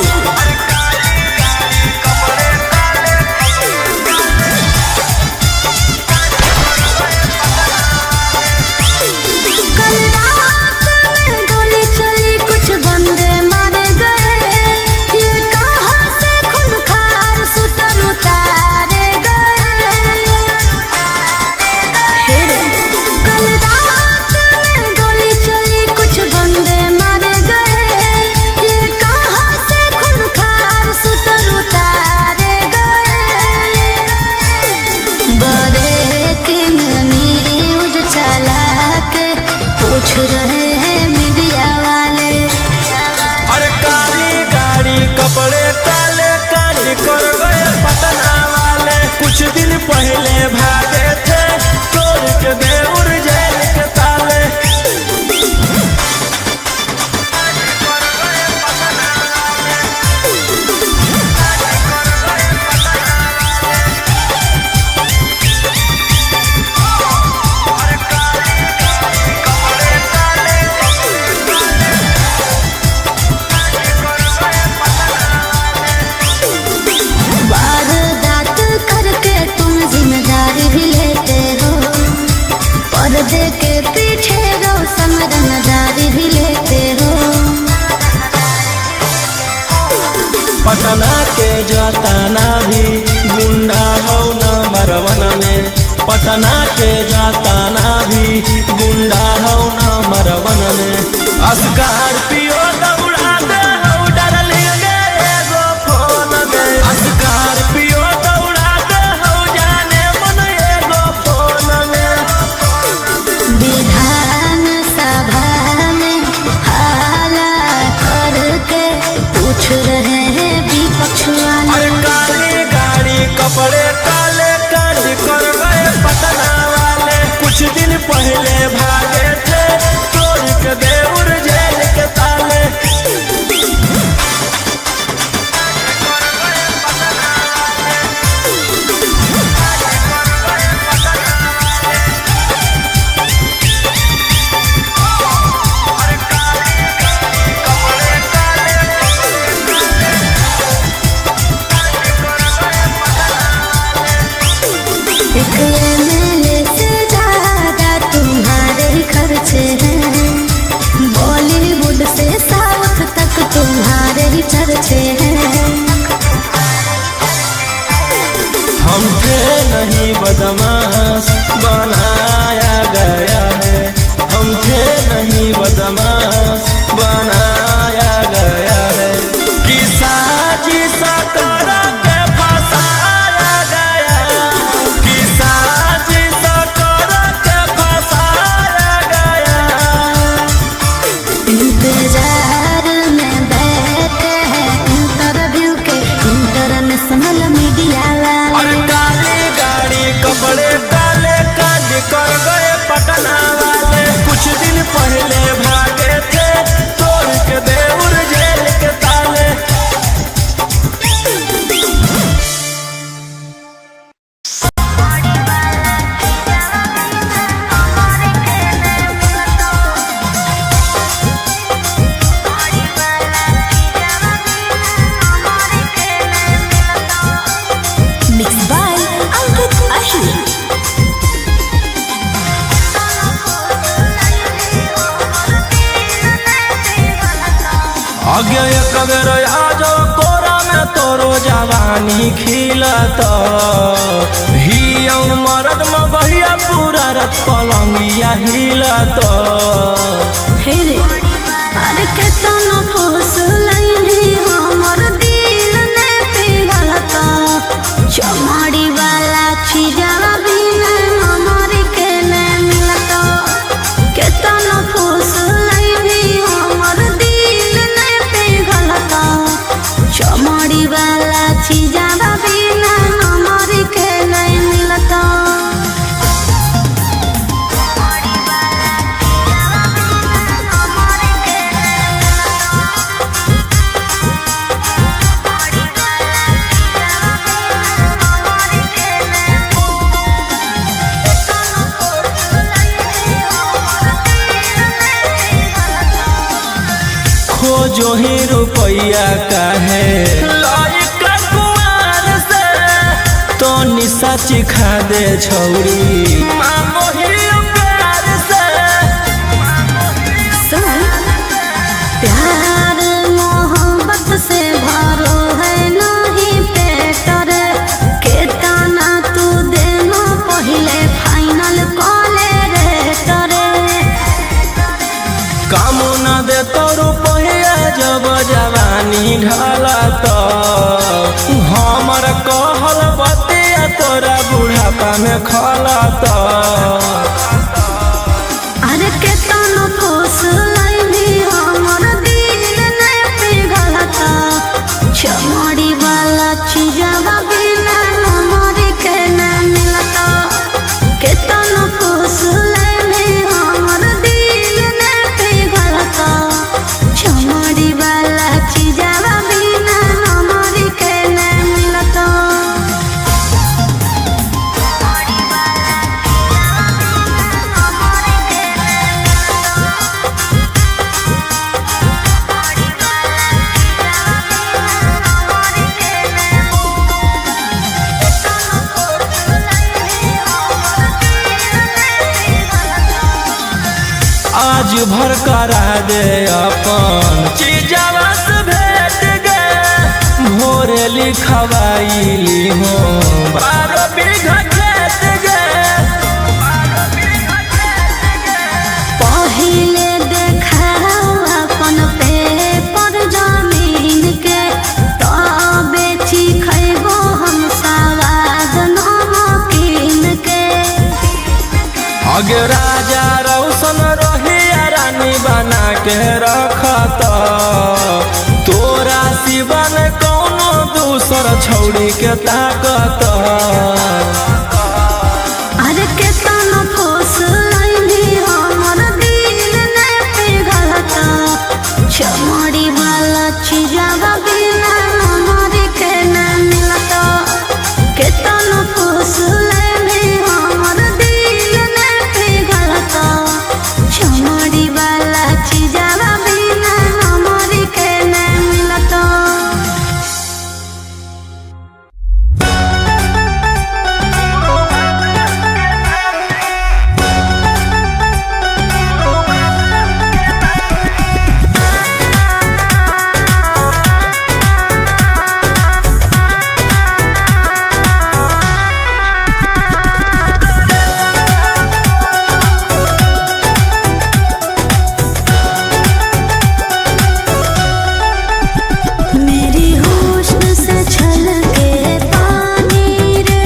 के जाताना भी गुंडा हो नंबर वन में, पटना के जाताना भी गुंडा हो नंबर वन में। स्कॉर्पियो दौड़ा दे हो डार्लिंग एगो फोन में, स्कॉर्पियो दौड़ा दे हो जाने मन एगो फोन में।
विधान सभा में हाला करके पूछ रहे हैं विपक्ष वाले।
अरे काली गाड़ी कपड़े काले कांड कर गए पटना वाले, कुछ दिन पहले भागे थे तोड़ के देउर जेल के ताले।
एक MLA से ज्यादा तुम्हारे खर्चे हैं, बॉलीवुड से साउथ तक तुम्हारे ही चर्चे हैं।
हम थे नहीं बदमाश बनाया गया है, हम थे नहीं बदमाश बनाया गया है। कि साजिश कर के फंसाया गया, कि साजिश कर के फंसाया गया।
इंतजार में बैठे हैं इंटरव्यू के इंटरनेशनल मीडिया
और
वाले।
काली गाड़ी कपड़े काले कांड कर गए पटना वाले, कुछ दिन पहले भागे थे तोड़ के देउर जेल के ताले।
मिक्स बाय अंकित अहिर।
आगे एक बेर आजो कोरा में तोरो जवानी खिलत, ही मरद में बहिया पूरा रत पलंगिया हिलत।
हे रे अरे केतना फूस लईनी हमर दिल ने पिघलता, चमाड़ी वाला चीजवा बिना हमर के ने मिलता। केतना फूस लईनी हमर दिल ने पिघलता, चमाड़ी वाला चीजवा बिना हमर के ने मिलता।
खोजो ही रुपया काहे लायक कुमार से, तो निशा चिखा दे छौरी मांगो ही प्यार से।
सुन प्यार मोहब्बत से भरो है नहीं पेट रे, केतना तू देनो पहिले फाइनल कॉले रे तरे।
काम न दे तो रुपया जब जवानी ढाला तो, हमर कहल बतिया तोरा बुढ़ापा में खला तो।
अरे केतना फूस लईनी हमर दिल ने पिघलता, चमड़ी वाला चीजवा बिना हमर के ने मिलता। केतना फूस लईनी हमर दिल ने पिघलता, चमड़ी वाला चीजवा बिना हमर के ने मिलता।
आज भर करा दे अपन चीजवा से भेट गे, भोरे लिखवाइली हो 12 बीघा खेत गे
पहिले देखाओ अपन पेपर जमीन के तबे खैबो हम सवाद नमकीन के
अगे राजा रौशन रही रानी बना के रखत तोरा सिवन कौनो दूसर छौड़ी के ताकत
अरे केतन फूस लैली हमर दिल ने पिघलत चमड़ी वाला चीजवा बिना हमारी के न मिलत केतन फूस लैली हमर दिल ने पिघलत चमड़ी वाला चीजवा बिना हमारी के न मिलत मेरी होश से छलके पानी रे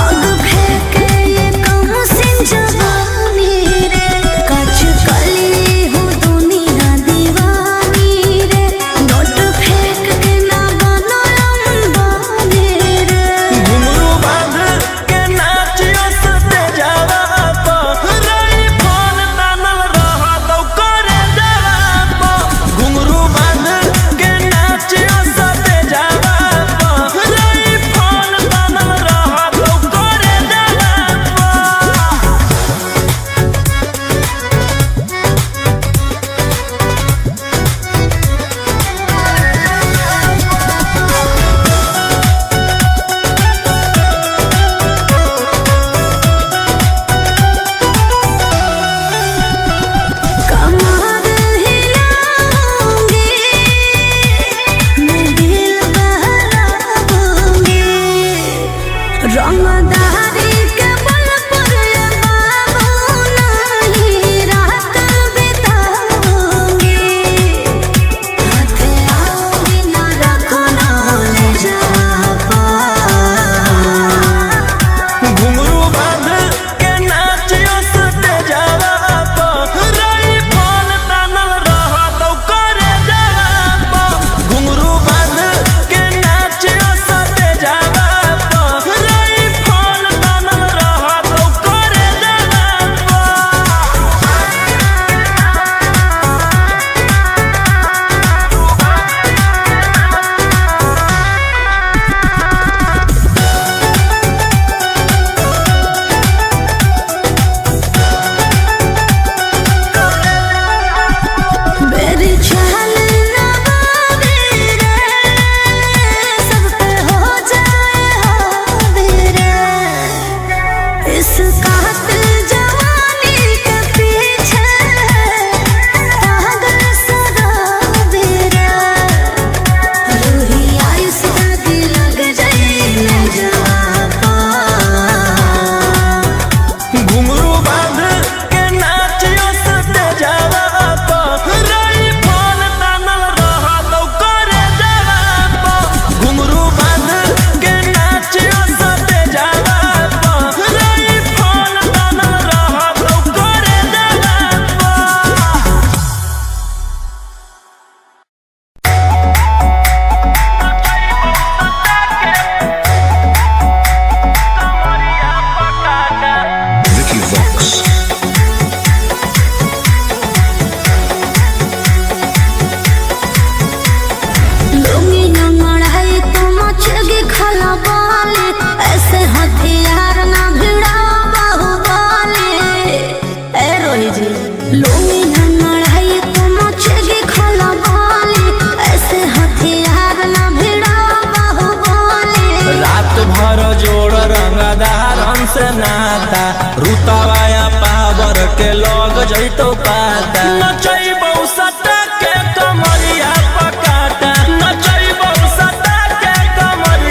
आग फेंके ये कहूँ सिंह जवानी रे कच कली हूँ दुनिया दीवानी रे नोट फेंक के ना बनो अंबानी रे
घुंघरू बांध के नाचियो सते जावा तो रही फोन तानल रहा तो करे जावा तो घुंघरू बांध के नाचियो सते जावा तो रही फोन तानल रहा तो करे जावा
कमर हिलाऊंगी मैं दिल बहलाऊंगी रंगदारी के बल पर ये बाबू नहीं रात बिताऊंगी हाथे आओगी ना रखो ना ले जाओ
घुंघरू बांध के नाचियो सते जावा तो रही फोन तानल रहा तो करे जावा तो घुंघरू बांध के नाचियो सते जावा तो रही फोन तानल रहा तो करे
मेरी चाल नवाबी रे सब पे हो जाए हावी रे इस कातिल जवानी के पीछे पागल सदाबी रे रूही आयुष दादी लग जाए न जापा
घुंघरू बांध के नाचियो सते जावा तो रही फोन तानल रहा तो करे जावा तो घुंघरू बांध के नाचियो सते जावा तो रही फोन तानल रहा तो करे जावा
Vicky Vox.
लुंगी न मढ़ाई तो मचेगी खला बाले ऐसे हथियार ना भिड़ा बाहुबले ए रोही जी लुंगी न मढ़ाई तो मचेगी खला बाले ऐसे हथियार ना भिड़ा बाहुबले
रात भर जोड़ रंगदारन से नाता रुतवाया पावर के लग जैतो पाता नचैबौ सटा के कमरिया पकाता नचैबौ सटा के कमरिया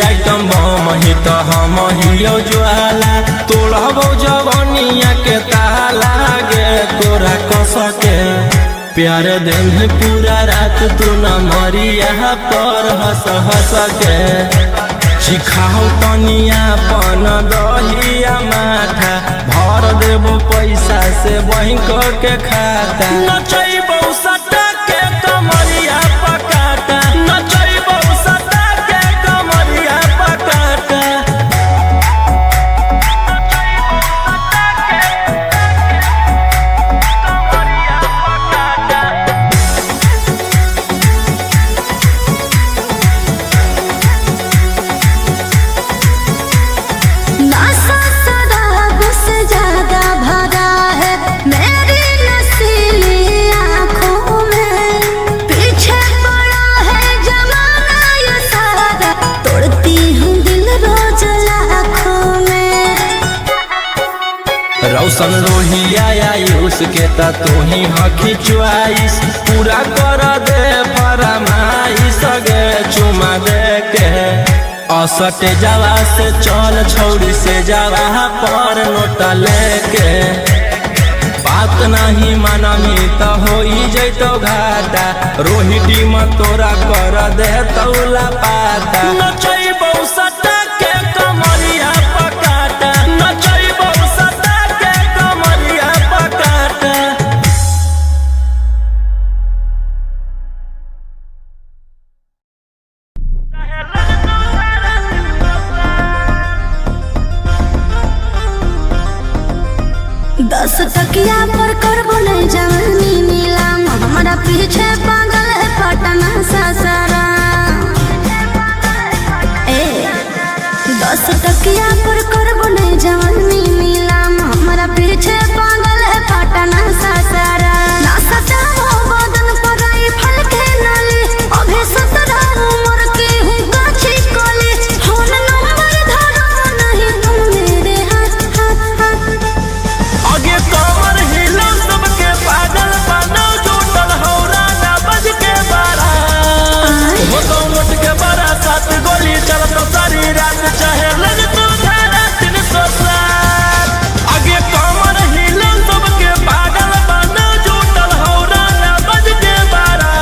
आइटम बम ही तो हम हियो ज्वाला तोड़बो जवनिया के ताला गे तोरा कस के प्यार दिन पूरा रात तू न मरिया पर हंस हंस के सिखाओ तनिया पन दहिया माथा भर देबो पैसा से बैंक के खाता नचैबो सटा के कमरिया पकाता नचैबो सटा के कमरिया पकाता
नशा शराब से ज्यादा भरा है मेरी नशीली आँखों में पीछे पड़ा है जमाना ये सारा तोड़ती हूँ दिल रोज लाखों में
रौशन रोहिया आयुष के ता तू ही हकी च्वाइस पूरा कर दे फरमाइश गे चुमा दे के असटे जावा से चल छौड़ी से जावा पर नोट लेके बात नहीं मानमी तो हो जैतो घाटा रोहिटी में तोरा कर दे तौला पाता नचैबो सटा के कमरिया पकाटा नचैबो सटा के कमरिया पकाटा
दस टकिया पर कर बोले जवानी नीलाम हमारा पीछे पागल है पटना सासारा ए 10 टकिया पर कर बोले जवानी नीलाम हमारा पीछे पागल है पटना सासारा ना सटाओ बदन पर आई फल के नाली अभी 17 उम्र की हूँ गाछी कोली फोन नंबर धरो नहीं तुम मेरे हाथ हाथ हाथ
आगे कमर हिला सबके पागल बनो जुटल हौरा ना बज के बारा हो तो मोट के बारा 7 गोली चलत सारी रात चाहे लग तो धारा 307 आगे कमर हिला सबके पागल बनो जुटल हौरा ना बज के बारा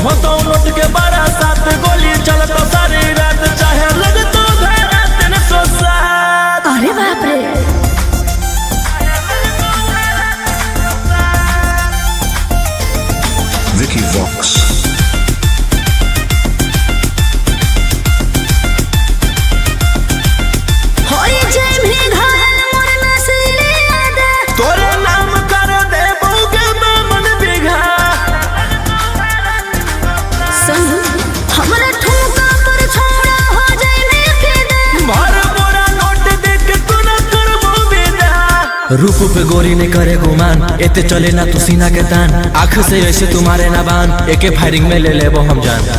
हो तो मोट के बारा 7 गोली चलत सारी रात चाहे लग तो धारा 307
अरे बाप रे
Vicky Vox.
होई जय भी घायल मोर नसीले यादा
तोरे नाम कर दे बौगे मन बिघा
संग हमरा ठुमका पर छोड़ा हो जाए ने के दे
भर बोरा नोट देख तू न करबो बेदा
रूप पे गोरी ने करे गुमान एते चले ना तू सीना के तान आँख से ऐसे तुम्हारे ना बान एके फायरिंग में ले लेबो हम जान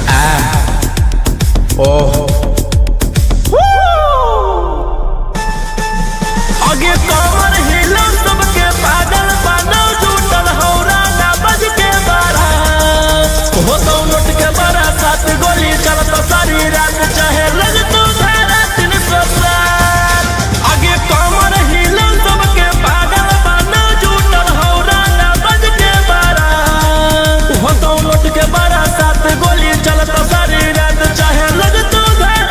ओह
आगे कमर हिला सबके पागल बनो जुटल हौरा ना बज के बारा हो तो नोट के बारा 7 गोली चलत सारी रात चाहे लग तो धारा 307 आगे कमर हिला सबके पागल बनो जुटल हौरा ना बज के बारा हो तो नोट के बारा 7 गोली चलत सारी रात चाहे लग तो धारा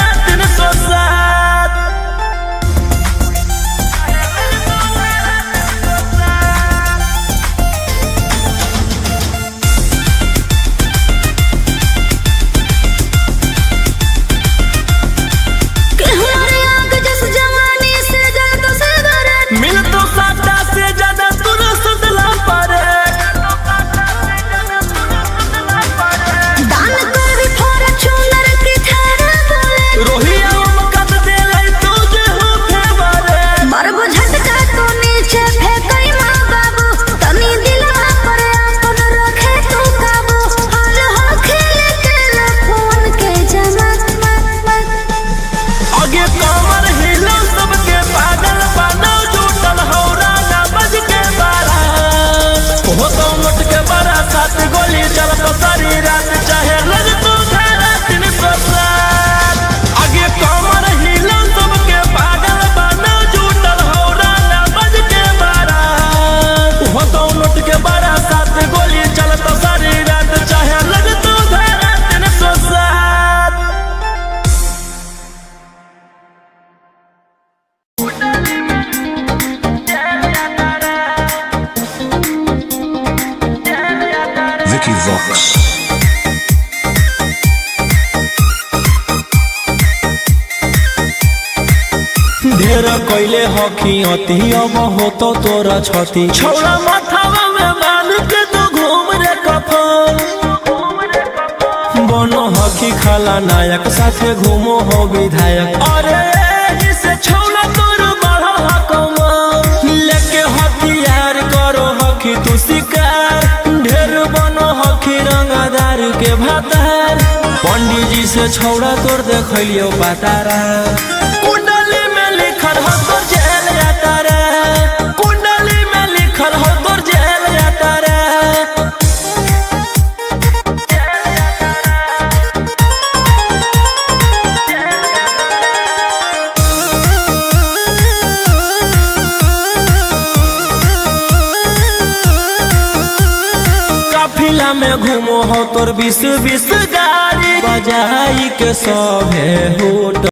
Vicky Vox.
ढेर कैले हकी अति अब हो तो तोरा छती छौड़ा माथावा में बांध के तो घूम रे कफन बनो हकी खाला नायक साथे घूमो हो विधायक अरे जिसे छौड़ा तोर बढ़ल हकमा लेके हथियार करो हकी तू शिकार ढेर बनो हकी रंगदार के भातार पंडित जी से छौड़ा तोर देखलियो पातारा कुंडली में लिखल हो तोर जेल जाता रे कुंडली में लिखल हो तोर जेल जाता रे काफिला में घूमो हो तोर 20 गाड़ी बजाई के सभे होट